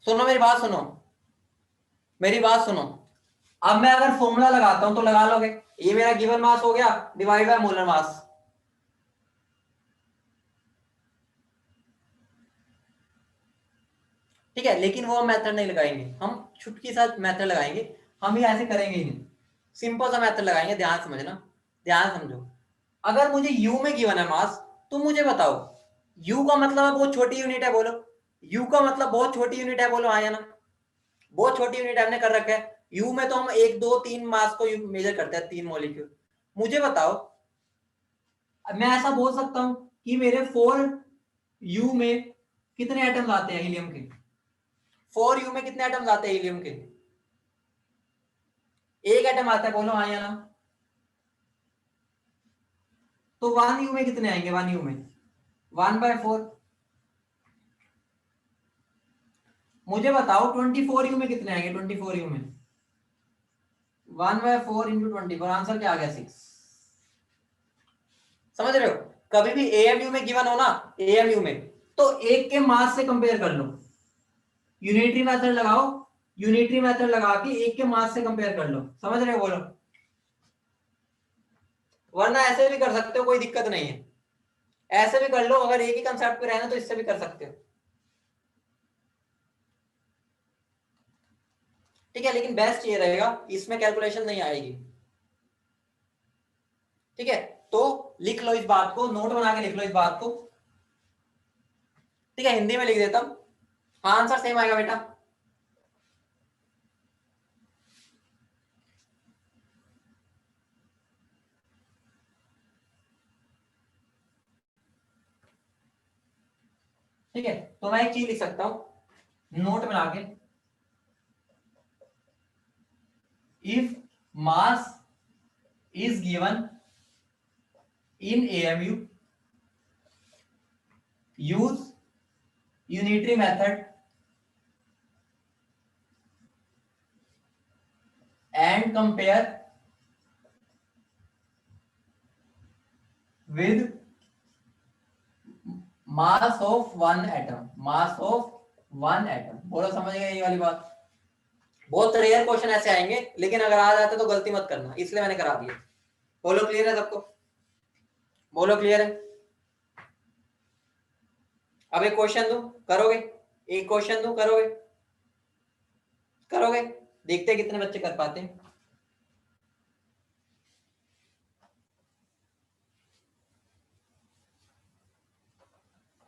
सुनो मेरी बात सुनो, मेरी बात सुनो। अब मैं अगर फॉर्मूला लगाता हूं तो लगा लोगे, ये मेरा गिवन मास हो गया डिवाइड बाय मोलर मास। ठीक है, लेकिन वो मेथड नहीं लगाएंगे, हम छुटकी सा मेथड लगाएंगे, हम ही ऐसे करेंगे ही नहीं, सिंपल सा मेथड लगाएंगे, ध्यान समझना, ध्यान समझो। अगर मुझे यू में गिवन है मास, तो मुझे बताओ यू का मतलब बहुत छोटी यूनिट है, बोलो। यू का मतलब बहुत छोटी यूनिट है, बोलो हाँ या ना। बहुत छोटी यूनिट हमने कर रखा है, यू में तो हम 1 2 3 मास को मेजर करते हैं, 3 मॉलिक्यूल। मुझे बताओ, मैं ऐसा बोल सकता हूं कि मेरे 4 यू में कितने एटम्स आते हैं हीलियम के? 4 यू में कितने एटम्स आते हैं हीलियम के? एक एटम आता है, बोलो हाँ या ना। तो 1 यू में कितने आएंगे, 1 यू में 1/4। मुझे बताओ 24 यू में कितने आएंगे, 24 यू में 1/4 इंटू 24, आंसर क्या आ गया, 6। समझ रहे हो? कभी भी एएमयू में गिवन हो ना, एएमयू में, तो एक के मास से कंपेयर कर लो, यूनिटरी मेथड लगाओ, यूनिटरी मेथड लगा के एक के मास से कंपेयर कर लो, समझ रहे हो, बोलो। वरना ऐसे भी कर सकते हो, कोई दिक्कत नहीं है, ऐसे भी कर लो, अगर एक ही कंसेप्ट पे रहना तो इससे भी कर सकते हो। ठीक है, लेकिन बेस्ट ये रहेगा, इसमें कैलकुलेशन नहीं आएगी। ठीक है, तो लिख लो इस बात को, नोट बना के लिख लो इस बात को। ठीक है, हिंदी में लिख देता हूं, हाँ आंसर सेम आएगा बेटा। ठीक है, तो मैं एक चीज लिख सकता हूं नोट बना के, if mass is given in AMU, use unitary method and compare with mass of one atom, mass of one atom, बोलो समझ गए ये वाली बात। बहुत रेयर क्वेश्चन ऐसे आएंगे, लेकिन अगर आ जाते तो गलती मत करना, इसलिए मैंने करा दिया। बोलो क्लियर है सबको, बोलो क्लियर है। अब एक क्वेश्चन दूं, करोगे? एक क्वेश्चन दूं, करोगे? करोगे? देखते हैं कितने बच्चे कर पाते हैं।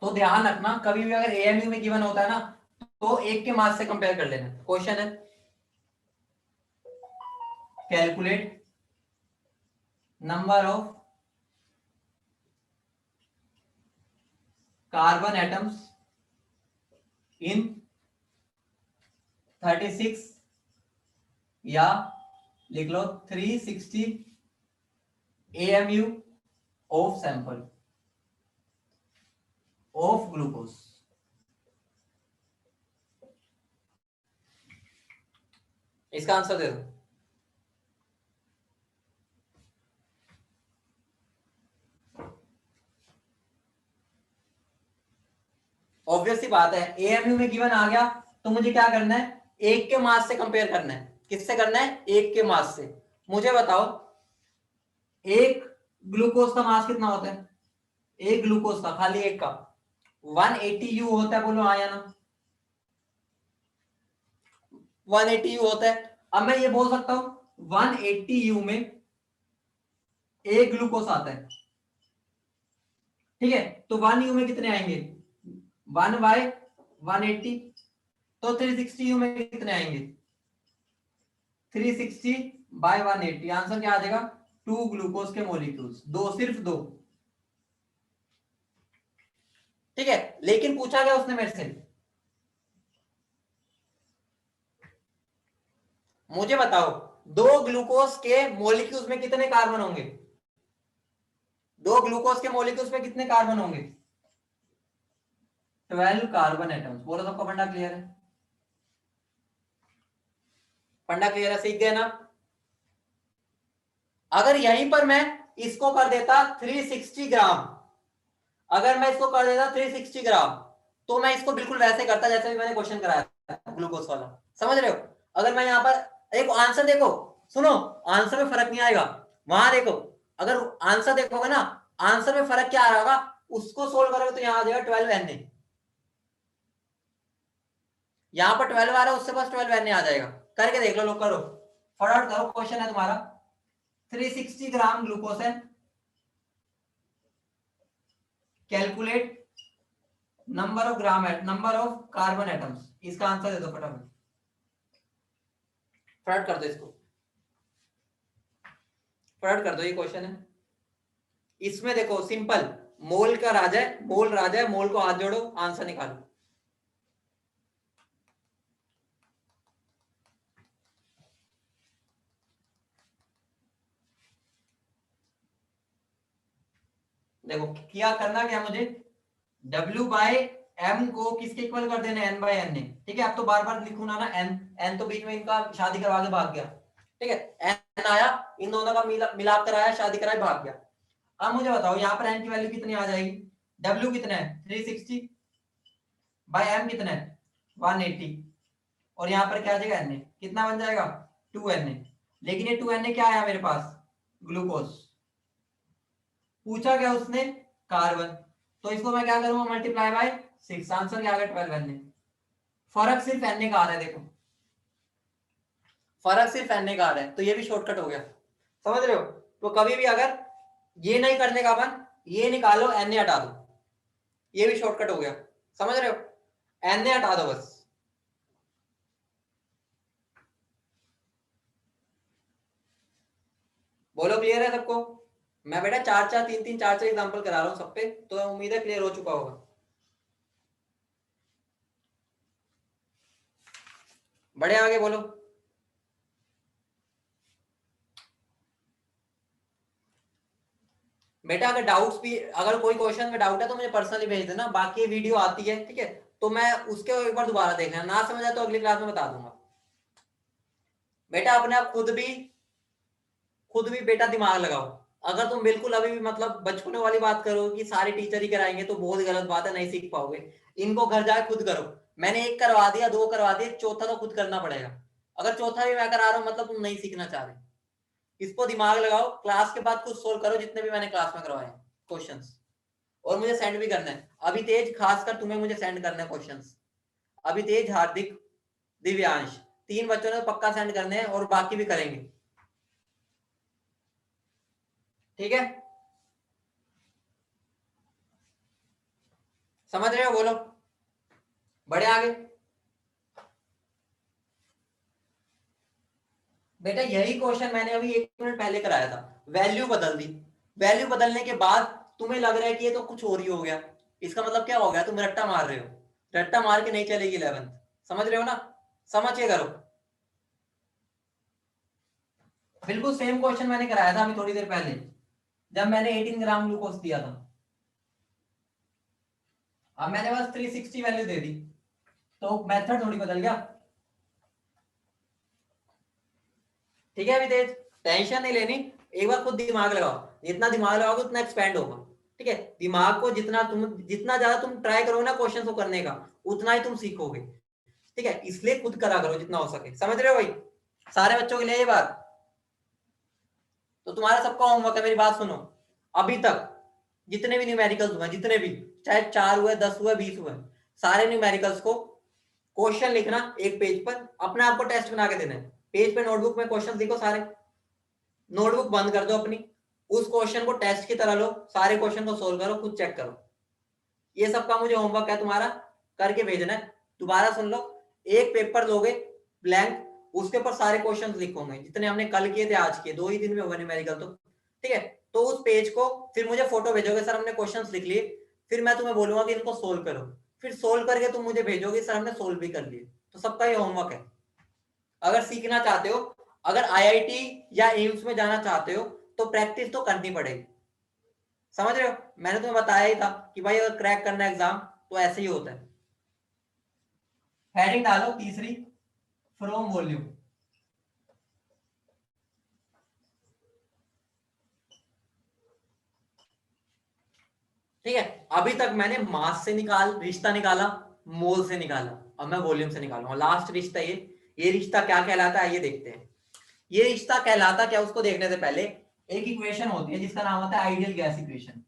तो ध्यान रखना, कभी भी अगर एएमयू में गिवन होता है ना, तो एक के मास से कंपेयर कर लेना। क्वेश्चन है, calculate number of carbon atoms in 36 या लिख लो 360 AMU of sample of glucose. इसका आंसर दे दो। ऑब्वियस सी बात है, एएमयू में गिवन आ गया तो मुझे क्या करना है, एक के मास से कंपेयर करना है। किससे करना है? एक के मास से। मुझे बताओ एक ग्लूकोज का मास कितना होता है? एक ग्लूकोज का, खाली एक का 180 यू होता है। बोलो हाँ या ना? 180 यू होता है। अब मैं ये बोल सकता हूं 180 यू में एक ग्लूकोज आता है, ठीक है? तो 1 यू में कितने आएंगे? 1 बाय 180, तो 360 यू में कितने आएंगे? 360 बाय 180। आंसर क्या आ जाएगा? 2 ग्लूकोज के मोलिक्यूल्स, दो, सिर्फ दो, ठीक है? लेकिन पूछा गया उसने मेरे से, मुझे बताओ दो ग्लूकोज के मोलिक्यूल्स में कितने कार्बन होंगे? दो ग्लूकोज के मोलिक्यूल्स में कितने कार्बन होंगे? 12 कार्बन एटम्स। बोलो सबका फंडा क्लियर है? फंडा क्लियर है? सीख गए ना? अगर यहीं पर मैं इसको कर देता 360 ग्राम, अगर मैं इसको कर देता 360 ग्राम, तो मैं इसको बिल्कुल वैसे करता जैसे भी मैंने क्वेश्चन कराया था ग्लूकोज वाला। समझ रहे हो? अगर मैं यहाँ पर एक आंसर देखो, सुनो, आंसर में फर्क नहीं आएगा। वहां देखो, अगर आंसर देखोगे ना, आंसर में फर्क क्या आ रहा होगा, उसको सोल्व करोगे तो यहाँ आ जाएगा 12 Na। यहाँ पर 12 आ रहा है, उससे पास 12 Na आ जाएगा। करके देख लो, लोग करो, फटाफट करो। क्वेश्चन है तुम्हारा 360 ग्राम ग्लूकोज है, calculate number of gram at number of carbon atoms. इसका आंसर दे दो फटाफट, फटाफट कर दो इसको, फटाफट कर दो। ये क्वेश्चन है, इसमें देखो सिंपल, मोल का राजा है, मोल राजा है, मोल को हाथ जोड़ो, आंसर निकालो। देखो क्या करना, क्या मुझे W बाय M को किसके इक्वल कर देना? N by N। ठीक है? अब तो बार बार लिखूं ना, N तो बीच में इनका शादी करवा के भाग गया, ठीक है? N आया, इन दोनों का मिलाप कराया, शादी कराई, भाग गया। अब मुझे बताओ यहाँ पर N की वैल्यू कितनी आ जाएगी? W कितना है? 360 बाय M कितना है? 180, और यहाँ पर क्या आ जाएगा? Na कितना बन जाएगा? 2Na। लेकिन ये 2Na क्या आया मेरे पास? ग्लूकोज। पूछा क्या उसने? कार्बन। तो इसको मैं क्या करूंगा? Multiply by 6। आंसर क्या आ गया? 12Na। फर्क सिर्फ Na का आ रहा है, देखो फर्क सिर्फ Na का आ रहा है, तो ये भी शॉर्टकट हो गया। समझ रहे हो? तो कभी भी अगर ये नहीं करने का मन, ये निकालो, Na हटा दो, ये भी शॉर्टकट हो गया। समझ रहे हो? Na हटा दो बस। बोलो क्लियर है सबको? मैं बेटा 4-4 3-3 4-4 एग्जांपल करा रहा हूं सब पे, तो उम्मीद है क्लियर हो चुका होगा। बड़े आगे बोलो। बेटा अगर डाउट्स भी, अगर कोई क्वेश्चन में डाउट है तो मुझे पर्सनली भेज देना, बाकी वीडियो आती है, ठीक है? तो मैं उसके एक बार दोबारा देख लेना, ना समझ आए तो अगली क्लास में बता दूंगा। बेटा अपने आप खुद भी बेटा दिमाग लगाओ। अगर तुम बिल्कुल अभी भी मतलब बचपने वाली बात करो कि सारे टीचर ही कराएंगे, तो बहुत गलत बात है, नहीं सीख पाओगे। इनको घर जाके खुद करो। मैंने एक करवा दिया, दो करवा दिए, चौथा तो खुद करना पड़ेगा। अगर चौथा भी मैं करा रहा हूं मतलब तुम नहीं सीखना चाह रहे। इसको दिमाग लगाओ, क्लास के बाद खुद सोल्व करो जितने भी मैंने क्लास में करवाए क्वेश्चंस, और मुझे सेंड भी करना है। अभी तेज, खासकर तुम्हें मुझे सेंड करना है क्वेश्चंस। अभी तेज, हार्दिक, दिव्यांश, 3 बच्चों ने पक्का सेंड करने हैं, और बाकी भी करेंगे, ठीक है? समझ रहे हो? बोलो बड़े आगे। बेटा यही क्वेश्चन मैंने अभी 1 मिनट पहले कराया था, वैल्यू बदल दी। वैल्यू बदलने के बाद तुम्हें लग रहा है कि ये तो कुछ और ही हो गया, इसका मतलब क्या हो गया? तुम रट्टा मार रहे हो। रट्टा मार के नहीं चलेगी 11th। समझ रहे हो ना? समझ के करो। बिल्कुल सेम क्वेश्चन मैंने कराया था अभी थोड़ी देर पहले, जब मैंने 18 ग्राम ग्लूकोज दिया था। अब मैंने बस 360 वैल्यू दे दी, तो मेथड थोड़ी बदल गया। ठीक है अभी टेंशन नहीं लेनी, एक बार खुद दिमाग लगाओ, जितना दिमाग लगाओगे उतना एक्सपेंड होगा। ठीक है, दिमाग को जितना ज्यादा तुम ट्राई करोगे ना क्वेश्चन को करने का, उतना ही तुम सीखोगे। ठीक है, इसलिए खुद करा करो जितना हो सके। समझ रहे हो भाई, सारे बच्चों के लिए ये बात। तो तुम्हारा सबका होमवर्क है, मेरी बात सुनो। अभी तक जितने भी न्यूमेरिकल्स हुए, जितने भी, चाहे 4 हुए, 10 हुए, 20 हुए, सारे न्यूमेरिकल्स को क्वेश्चन लिखना एक पेज पर, अपने आप को टेस्ट बना के देना है। पेज पे नोटबुक में क्वेश्चन लिखो सारे, नोटबुक बंद कर दो अपनी, उस क्वेश्चन को टेस्ट की तरह लो, सारे क्वेश्चन को सोल्व करो, खुद चेक करो। ये सबका मुझे होमवर्क है तुम्हारा, करके भेजना है। दोबारा सुन लो, एक पेपर लोगे ब्लैंक, उसके ऊपर सारे क्वेश्चन लिखोगे जितने हमने कल किए थे, आज किए, 2 ही दिन में होगा न्यूमेरिकल तो। ठीक है, तो उस पेज को फिर मुझे फोटो भेजोगे, सर हमने क्वेश्चंस लिख लिए, फिर मैं तुम्हें बोलूंगा कि इनको सोल्व करो, फिर सोल्व करके तुम मुझे भेजोगे सर हमने सोल्व भी कर लिए। तो सबका ये होमवर्क है। अगर सीखना चाहते हो, अगर आईआईटी या एम्स में जाना चाहते हो, तो प्रैक्टिस तो करनी पड़ेगी। समझ रहे हो, मैंने तुम्हें बताया ही था कि भाई अगर क्रैक करना एग्जाम तो ऐसे ही होता है। हेडिंग डालो तीसरी, फ्रॉम वॉल्यूम। ठीक है, अभी तक मैंने मास से रिश्ता निकाला, मोल से निकाला, अब मैं वॉल्यूम से निकालूंगा लास्ट रिश्ता। ये रिश्ता क्या कहलाता है, ये देखते हैं। ये रिश्ता कहलाता क्या, उसको देखने से पहले एक इक्वेशन होती है जिसका नाम होता है आइडियल गैस इक्वेशन।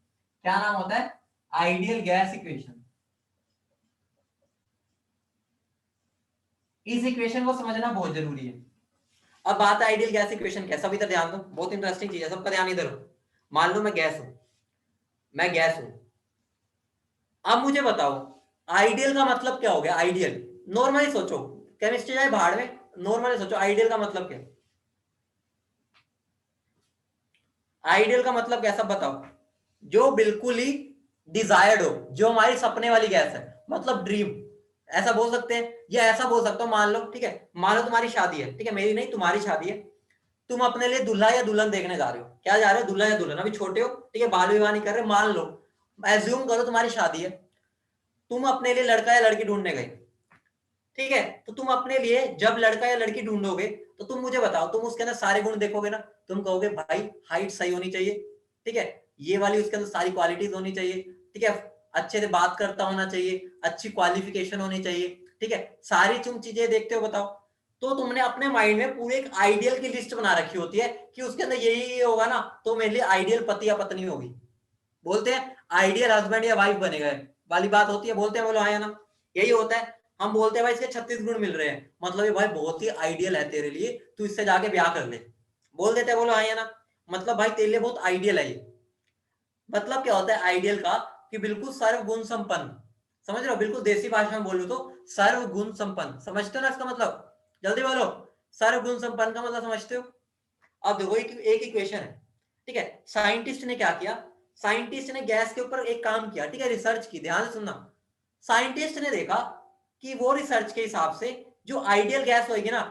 क्या नाम होता है, आइडियल गैस इक्वेशन। इस इक्वेशन को समझना बहुत जरूरी है। अब बात है आइडियल गैस इक्वेशन क्या, सब इधर ध्यान दो, बहुत इंटरेस्टिंग चीज है, सबका ध्यान इधर हो। मान लो मैं गैस हूं, मैं गैस हूं। अब मुझे बताओ आइडियल का मतलब क्या हो गया। आइडियल, नॉर्मली सोचो, केमिस्ट्री जाए भाड़ में, नॉर्मली सोचो आइडियल का मतलब क्या। आइडियल का मतलब क्या, सब बताओ। जो बिल्कुल ही डिजायर्ड हो, जो हमारी सपने वाली गैस है, मतलब ड्रीम, ऐसा बोल सकते हैं। या ऐसा बोल सकता हूं, मान लो, ठीक है, मान लो तुम्हारी शादी है, ठीक है, मेरी नहीं तुम्हारी शादी है। तुम अपने लिए दूल्हा या दुल्हन देखने जा रहे हो, क्या जा रहे हो, दूल्हा या दुल्हन, अभी छोटे हो, ठीक है, बाल विवाह नहीं कर रहे, मान लो, एज्यूम करो तुम्हारी शादी है, तुम अपने लिए लड़का या लड़की ढूंढने गए। ठीक है, तो तुम अपने लिए जब लड़का या लड़की ढूंढोगे, तो तुम मुझे बताओ, तुम उसके अंदर सारे गुण देखोगे ना। तुम कहोगे भाई हाइट सही होनी चाहिए, ठीक है, ये वाली उसके अंदर सारी क्वालिटीज होनी चाहिए, ठीक है, अच्छे से बात करता होना चाहिए, अच्छी क्वालिफिकेशन होनी चाहिए, ठीक है, सारी तुम चीजें देखते हो, बताओ। तो तुमने अपने माइंड में पूरे एक आइडियल की लिस्ट बना रखी होती है कि उसके अंदर यही होगा ना, तो मेरे लिए आइडियल पति या पत्नी होगी। बोलते हैं आइडियल हस्बैंड या वाइफ बनेगा वाली बात होती है, बोलते हैं, बोलो हाँ या ना, यही होता है। हम बोलते हैं भाई इसके 36 गुण मिल रहे हैं, मतलब ये भाई बहुत ही आइडियल है तेरे लिए, तू इससे जाके ब्याह कर ले, बोल देते हैं, बोलो हाँ या ना, मतलब भाई तेरे लिए बहुत आइडियल है ये। मतलब क्या होता है आइडियल का, कि बिल्कुल सर्व गुण संपन्न। समझ रहे हो, बिल्कुल देसी भाषा में बोलूं तो सर्व गुण संपन्न, समझते हो ना इसका मतलब, जल्दी बोलो, सर्व गुण संपन्न का मतलब समझते हो। अब देखो एक इक्वेशन है, ठीक है, साइंटिस्ट ने क्या किया, साइंटिस्ट ने गैस के ऊपर एक काम किया, ठीक है, रिसर्च की, ध्यान से सुनना। साइंटिस्ट ने देखा कि वो रिसर्च के हिसाब से जो आइडियल गैस होगी ना,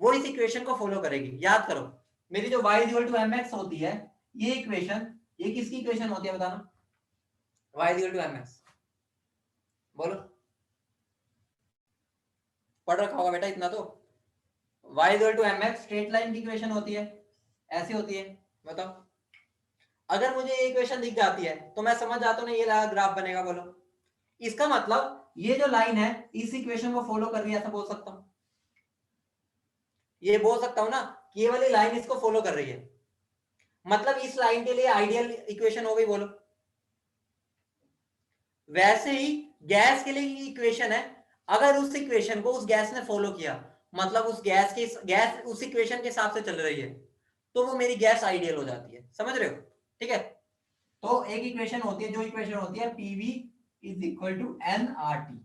वो इस इक्वेशन को फॉलो करेगी। याद करो, मेरी जो y इक्वल टू mx होती है, ये इक्वेशन, ये किसकी इक्वेशन होती है बताना, y इक्वल टू mx, बोलो, पढ़ रखा होगा बेटा इतना तो। y equal to mx straight line की इक्वेशन होती है, ऐसी होती है, बताओ। अगर मुझे ये इक्वेशन दिख जाती है तो मैं समझ जाता हूँ ना, ये ग्राफ बनेगा, बोलो। इसका मतलब ये जो लाइन है इस इक्वेशन को फॉलो कर रही है, ऐसा बोल सकता हूं, ये बोल सकता हूं ना कि ये वाली लाइन इसको फॉलो कर रही है, मतलब इस लाइन के लिए आइडियल इक्वेशन हो गई, बोलो। वैसे ही गैस के लिए इक्वेशन है, अगर उस इक्वेशन को उस गैस ने फॉलो किया, मतलब उस गैस उस इक्वेशन के हिसाब से चल रही है, तो वो मेरी गैस आइडियल हो जाती है। समझ रहे हो, ठीक है। तो एक इक्वेशन होती है, जो इक्वेशन होती है PV is equal to N R T.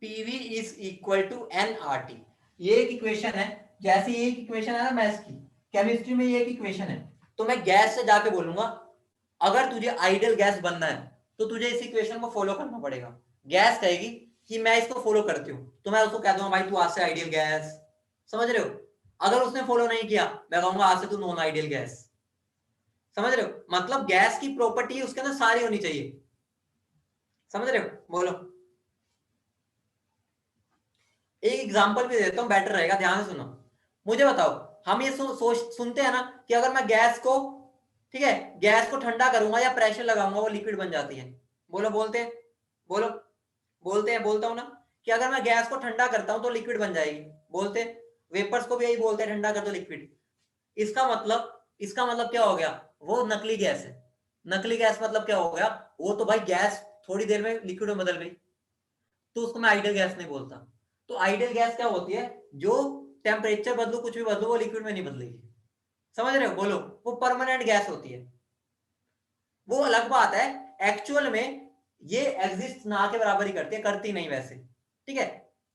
PV is equal to N R T, ये एक इक्वेशन है। जैसे ये एक इक्वेशन है ना मैथ्स की, केमिस्ट्री में ये एक इक्वेशन है, तो मैं गैस से जाके बोलूंगा अगर तुझे आइडियल गैस बनना है तो तुझे इस इक्वेशन को फॉलो करना पड़ेगा। गैस कहेगी कि मैं इसको फॉलो करती हूँ, तो मैं उसको कह दूंगा भाई तू आज से आइडियल गैस। समझ रहे हो? अगर उसने फॉलो नहीं किया, मैं कहूंगा आज से तू नॉन आइडियल गैस। समझ रहे हो? मतलब गैस की प्रॉपर्टी उसके अंदर सारी होनी चाहिए। समझ रहे हो? बोलो। एक एग्जांपल भी देता हूं, बेटर रहेगा, ध्यान से सुनो। मुझे बताओ, हम ये सुनते हैं ना कि अगर मैं गैस को, ठीक है, गैस को ठंडा करूंगा या प्रेशर लगाऊंगा वो लिक्विड बन जाती है। बोलो, बोलते हैं? बोलो, बोलते हैं? बोलता हूं ना कि अगर मैं गैस को ठंडा करता हूं तो लिक्विड बन जाएगी। बोलते हैं? वेपर्स को भी यही बोलते हैं, ठंडा कर दो लिक्विड। इसका मतलब क्या हो गया? वो नकली गैस है। नकली गैस मतलब क्या हो गया? वो तो भाई गैस थोड़ी देर में लिक्विड में बदल गई, तो उसको मैं आइडियल गैस नहीं बोलता। तो आइडियल गैस क्या होती है? जो टेम्परेचर बदलो, कुछ भी बदलो, वो लिक्विड में नहीं बदलेगी। समझ रहे हो? बोलो। वो परमानेंट गैस होती है। वो अलग बात है, एक्चुअल में ये एग्जिस्ट ना के बराबर ही करती है, करती नहीं वैसे। ठीक है?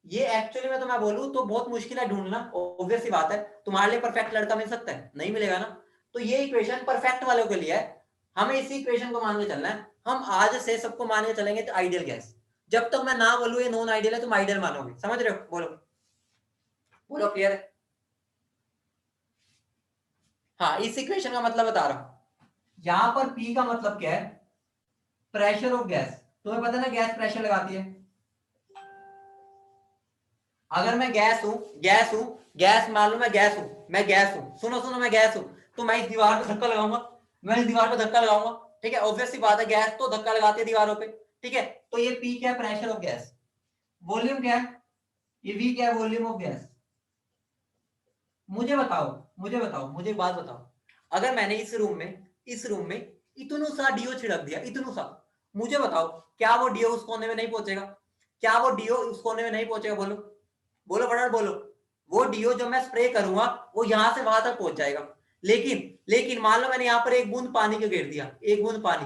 ये एक्चुअली में तो मैं बोलूं तो बहुत मुश्किल है ढूंढना, ऑब्वियस सी बात है। तुम्हारे लिए परफेक्ट लड़का मिल सकता है? नहीं मिलेगा ना। तो ये इक्वेशन परफेक्ट वालों के लिए है। हमें इसी इक्वेशन को मान के चलना है। हम आज से सबको मान के चलेंगे तो आइडियल गैस। जब तक मैं ना बोलूं ये नॉन आइडियल है, तुम आइडियल मानोगे। समझ रहे हो? बोलो, बोलो, क्लियर है? हाँ, इस इक्वेशन का मतलब बता रहा हूं। यहां पर पी का मतलब क्या है? Pressure of gas. तुम्हें पता है ना गैस प्रेशर लगाती है। अगर मैं गैस मान लो, मैं गैस हूं, सुनो सुनो, मैं गैस हूं, तो मैं इस दीवार पे धक्का लगाऊंगा। ठीक है? ऑब्वियस सी बात है, गैस तो धक्का लगाती है दीवारों पे। ठीक है? तो ये पी क्या है? Pressure of gas. वॉल्यूम क्या है? ये वी क्या है? Volume of gas. मुझे एक बात बताओ, अगर मैंने इस रूम में इतनू सा डीओ छिड़क दिया, इतनू सा, मुझे बताओ, क्या वो डीओ उस कोने में नहीं पहुंचेगा? बोलो, बोलो फटाफट बोलो। वो डीओ जो मैं स्प्रे करूंगा वो यहां से वहां तक पहुंच जाएगा। लेकिन मान लो मैंने यहां पर एक बूंद पानी को गिर दिया, एक बूंद पानी,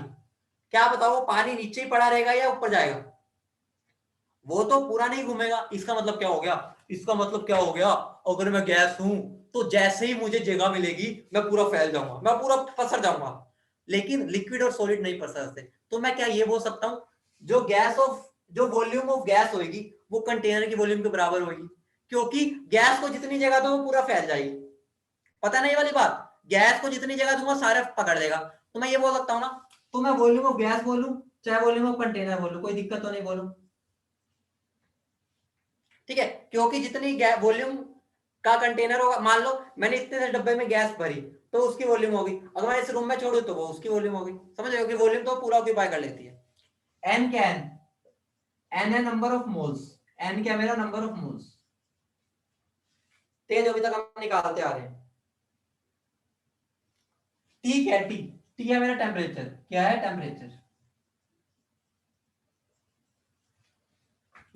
क्या बताओ वो पानी नीचे ही पड़ा रहेगा या ऊपर जाएगा? वो तो पूरा नहीं घूमेगा। इसका मतलब क्या हो गया? अगर मैं गैस हूं तो जैसे ही मुझे जगह मिलेगी मैं पूरा फैल जाऊंगा, मैं पूरा पसर जाऊंगा। लेकिन लिक्विड और सॉलिड नहीं पसर सकते। तो मैं क्या ये बोल सकता हूं, जो वॉल्यूम ऑफ गैस होगी वो कंटेनर की वॉल्यूम के बराबर होगी, क्योंकि गैस को जितनी जगह दो वो पूरा फैल जाएगी। पता नहीं वाली बात, गैस को जितनी जगह दूंगा सारा पकड़ लेगा। तो मैं ये बोल सकता हूँ ना, तो मैं वॉल्यूम ऑफ गैस बोलूं चाहे वॉल्यूम ऑफ कंटेनर बोलूं, कोई दिक्कत तो नहीं, बोलूं। ठीक है? क्योंकि जितनी वॉल्यूम का कंटेनर होगा, मान लो मैंने इतने से डब्बे में गैस भरी, तो उसकी वॉल्यूम होगी। अगर मैं इस रूम में छोड़ू तो वो उसकी वॉल्यूम होगी। समझ रहे हो कि वॉल्यूम तो पूरा ऑक्यूपाई कर लेती है। एन क्या है? एन है नंबर ऑफ मोल्स। एन क्या? मेरा नंबर ऑफ मोल्स। तेज अभी तक हम निकालते आ रहे हैं। टी क्या है? टी है मेरा टेम्परेचर। क्या है? टेम्परेचर।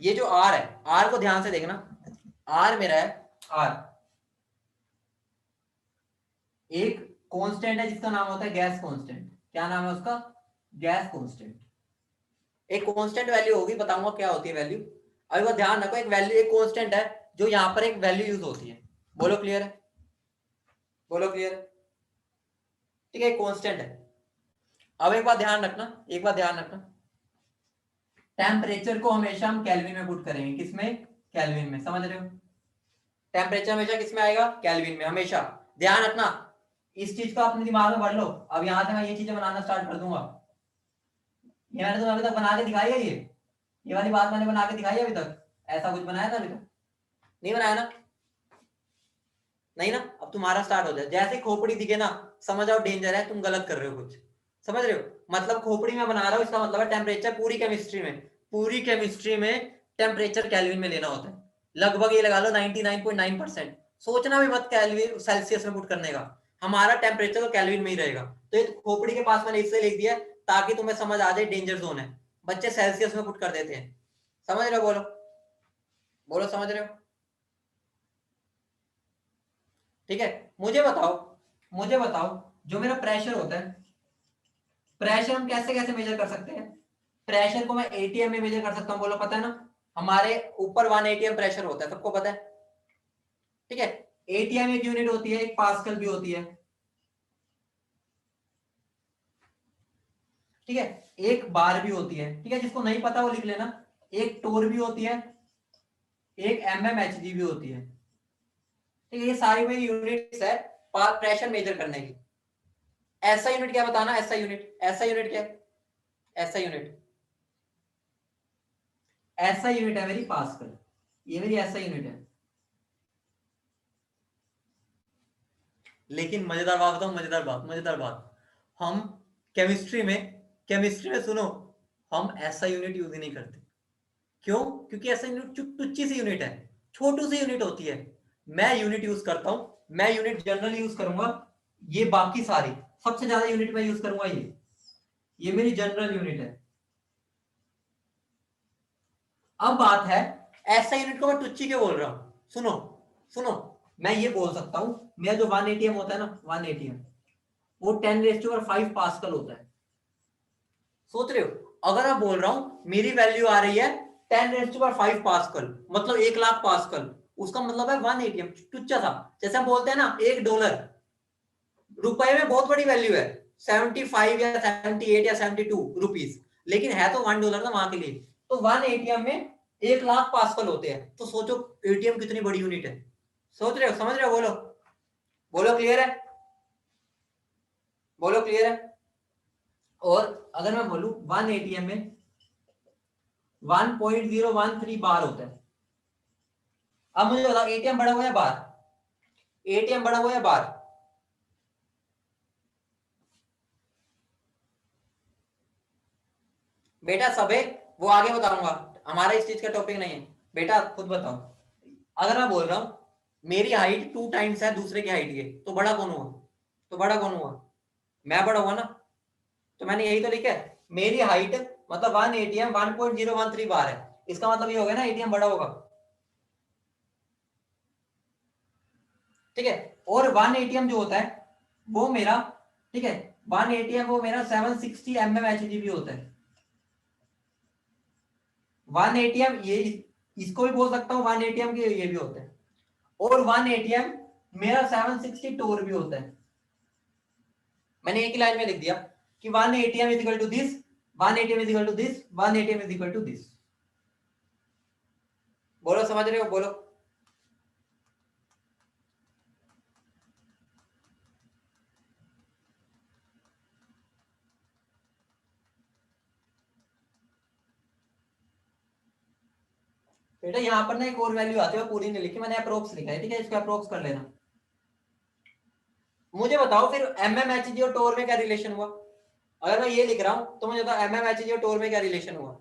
ये जो आर है, आर को ध्यान से देखना। आर मेरा है, आर एक कांस्टेंट है जिसका नाम होता है गैस कांस्टेंट। क्या नाम है उसका? Gas constant. एक कांस्टेंट वैल्यू होगी, बताऊंगा क्या होती है वैल्यू। अभी वो ध्यान रखो, एक वैल्यू, एक कांस्टेंट है जो यहां पर एक वैल्यू यूज होती है। बोलो क्लियर है? बोलो क्लियर है? ठीक है, एक कांस्टेंट है। अब एक बात ध्यान रखना, टेम्परेचर को हमेशा हम केल्विन में पुट करेंगे। किसमें? केल्विन में। समझ रहे हो? टेम्परेचर हमेशा किसमें आएगा? केल्विन में, हमेशा। ध्यान रखना, इस चीज को अपने दिमाग में भर लो। अब यहां से मैं ये चीजें बनाना स्टार्ट कर दूंगा। ये मैंने तुम्हें अभी तक बना के दिखाई है? ये वाली बात मैंने बना के दिखाई है अभी तक? ऐसा कुछ बनाया था अभी तक? नहीं बनाया ना? नहीं ना? अब तुम्हारा स्टार्ट हो जाए, जैसे खोपड़ी दिखे ना, समझ आओ डेंजर है, तुम गलत कर रहे हो कुछ। समझ रहे हो? मतलब खोपड़ी में बना रहा हूं, इसका मतलब है टेम्परेचर पूरी केमिस्ट्री में टेम्परेचर केल्विन में लेना होता है। लगभग ये लगा लो 99.9%। सोचना भी मत केल्विन सेल्सियस में पुट करने का। हमारा टेम्परेचर तो केल्विन में ही रहेगा। तो ये खोपड़ी के पास मैंने इससे लिख दिया ताकि तुम्हें समझ आ जाए डेंजर जोन है। बच्चे सेल्सियस में पुट कर देते हैं। समझ रहे हो? बोलो, बोलो, समझ रहे हो? ठीक है? मुझे बताओ, जो मेरा प्रेशर होता है, प्रेशर हम कैसे कैसे मेजर कर सकते हैं? प्रेशर को मैं एटीएम में मेजर कर सकता हूं। बोलो, पता है ना? हमारे ऊपर 1 एटीएम प्रेशर होता है, सबको पता है। ठीक है? एटीएम एक यूनिट होती है, एक पास्कल भी होती है। ठीक है, एक बार भी होती है, ठीक है, जिसको नहीं पता वो लिख लेना, एक टोर भी होती है, एक एमएमएचजी भी होती है। ठीक है, ये सारी मेरी यूनिट्स है प्रेशर मेजर करने की। ऐसा यूनिट क्या बताना, ऐसा यूनिट, ऐसा यूनिट क्या है, ऐसा यूनिट, ऐसा यूनिट है मेरी पास्कल, ये मेरी ऐसा यूनिट है। लेकिन मजेदार बात बताऊं, मजेदार बात, मजेदार बात, हम केमिस्ट्री में सुनो, हम ऐसा यूनिट यूज ही नहीं करते। क्यों? क्योंकि ऐसा यूनिट टुच्ची सी यूनिट है, छोटू सी यूनिट होती है। मैं यूनिट यूज करता हूं, मैं यूनिट जनरल यूज करूंगा, ये बाकी सारी, सबसे ज्यादा यूनिट मैं यूज करूंगा ये मेरी जनरल यूनिट है। अब बात है, ऐसा यूनिट को मैं टुच्ची क्यों बोल रहा हूं, सुनो सुनो, मैं ये बोल सकता हूं, मेरा जो 1 एटीएम होता है ना, 1 एटीएम, वो 10⁵ पास्कल होता है। सोच रहे हो, अगर मैं बोल रहा हूं मेरी वैल्यू आ रही है 10⁵ पास्कल, मतलब 1,00,000 पास्कल, उसका मतलब है 1 एटीएम, टुच्चा था। जैसे हम बोलते हैं ना $1, रुपए में बहुत बड़ी वैल्यू है, 75 या 78 या 72 रुपीज, लेकिन है तो $1 ना वहां के लिए। तो 1 एटीएम में 1,00,000 पास्कल होते हैं, तो सोचो एटीएम कितनी बड़ी यूनिट है। सोच रहे हो, समझ रहे हो, बोलो बोलो, क्लियर है, बोलो क्लियर है। और अगर मैं बोलूं 1 एटीएम में 1.013 बार होता है। अब मुझे बताओ, एटीएम बड़ा हुआ है बार, एटीएम बड़ा हुआ है बार, बेटा सबे, वो आगे बताऊंगा, हमारा इस चीज का टॉपिक नहीं है, बेटा खुद बताओ। अगर मैं बोल रहा हूं मेरी हाइट 2 टाइम्स है दूसरे की हाइट के, तो बड़ा कौन हुआ, तो बड़ा कौन हुआ, मैं बड़ा हुआ ना। तो मैंने यही तो लिखा है, मेरी हाइट मतलब 1 एटीएम 1.013 बार है, इसका मतलब ये हो गया ना एटीएम बड़ा होगा। ठीक है, और 1 एटीएम जो होता है वो मेरा, ठीक है, 1 एटीएम वो मेरा 760 एमएमएचजी भी होता है। 1 एटीएम ये, इसको भी बोल सकता हूँ 1 एटीएम के ये भी होता है, और 1 एटीएम मेरा 760 टोर भी होता है। मैंने एक ही लाइन में लिख दिया कि 1 ATM is equal to this, 1 ATM is equal to this, 1 ATM is equal to this. बोलो, समझ रहे हो, बोलो। बेटा यहाँ पर ना एक और वैल्यू आती है, पूरी नहीं लिखी मैंने, अप्रोक्स लिखा है, ठीक है, इसको अप्रोक्स कर लेना। मुझे बताओ फिर एमएमएचजी और टोर में क्या रिलेशन हुआ, अगर मैं ये लिख रहा हूं तो मुझे बताओ एमएमएचजी और टोर में क्या रिलेशन हुआ,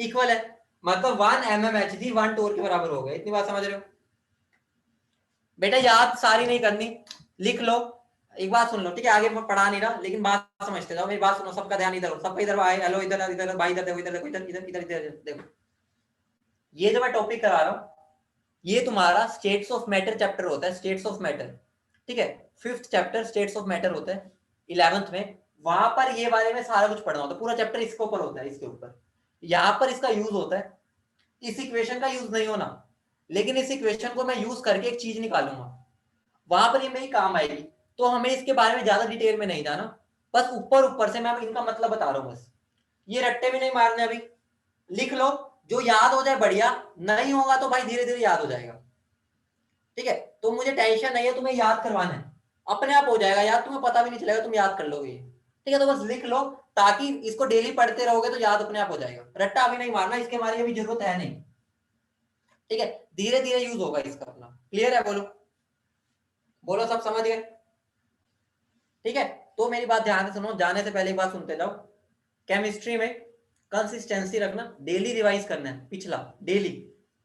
इक्वल है, मतलब 1 एमएमएचजी 1 टोर के बराबर हो गया। इतनी बात समझ रहे हो। बेटा याद सारी नहीं करनी, लिख लो, एक बात सुन लो, ठीक है, आगे मैं पढ़ा नहीं रहा, लेकिन बात समझते जाओ, मेरी बात सुनो, सबका ध्यान इधर हो, सबका इधर आए, हेलो इधर इधर, भाई इधर देखो, इधर देखो, इधर इधर इधर इधर देखो। ये जो मैं टॉपिक करा रहा हूं, ये तुम्हारा स्टेट्स ऑफ मैटर चैप्टर होता है, स्टेट्स ऑफ मैटर, ठीक है, 5th chapter states of matter होता है 11th में, वहां पर ये बारे में सारा कुछ पढ़ना होता है, पूरा चैप्टर इसके ऊपर होता है, इसके ऊपर, यहाँ पर इसका यूज होता है, इस इक्वेशन का यूज नहीं होना, लेकिन इस इक्वेशन को मैं यूज करके एक चीज निकालूंगा, वहां पर ये मेरी काम आएगी। तो हमें इसके बारे में ज्यादा डिटेल में नहीं जाना, बस ऊपर ऊपर से मैं इनका मतलब बता रहा हूं, बस ये रट्टे भी नहीं मारने अभी, लिख लो, जो याद हो जाए बढ़िया, नहीं होगा तो भाई धीरे धीरे याद हो जाएगा। ठीक है, तो मुझे टेंशन नहीं है, तुम्हें याद करवाना है, अपने आप हो जाएगा याद, तुम्हें पता भी नहीं चलेगा, तुम याद कर लोगे। ठीक है, तो बस लिख लो, ताकि इसको डेली पढ़ते रहोगे तो याद अपने आप हो जाएगा, रट्टा अभी नहीं मारना, इसके हमारी अभी जरूरत है नहीं। ठीक है, धीरे धीरे यूज होगा इसका अपना, क्लियर है, बोलो बोलो, सब समझ गए। ठीक है, तो मेरी बात ध्यान से सुनो, जाने से पहले एक बात सुनते जाओ, केमिस्ट्री में कंसिस्टेंसी रखना, डेली रिवाइज करना है पिछला, डेली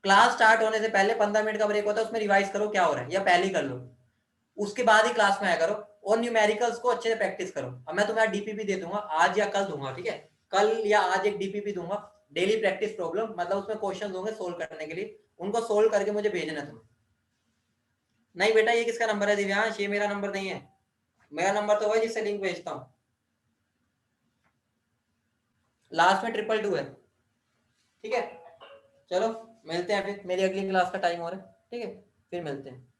क्लास स्टार्ट होने से पहले 15 मिनट का ब्रेक होता है, उसमें रिवाइज करो क्या हो रहा है, या पहले ही कर लो, उसके बाद ही क्लास में आया करो, और न्यूमेरिकल्स को अच्छे से प्रैक्टिस करो। अब मैं तुम्हें डीपीपी दे दूंगा आज या कल दूंगा, ठीक है, कल या आज एक डीपीपी दूंगा, डेली प्रैक्टिस प्रॉब्लम, मतलब उसमें क्वेश्चन होंगे सोल्व करने के लिए, उनको सोल्व करके मुझे भेजना है तुम्हें। नहीं बेटा ये किसका नंबर है दिव्यांश, ये मेरा नंबर नहीं है, मेरा नंबर तो वही जिससे लिंक भेजता हूँ, लास्ट में 222 है। ठीक है, चलो मिलते हैं फिर, मेरी अगली क्लास का टाइम हो रहा है, ठीक है, फिर मिलते हैं।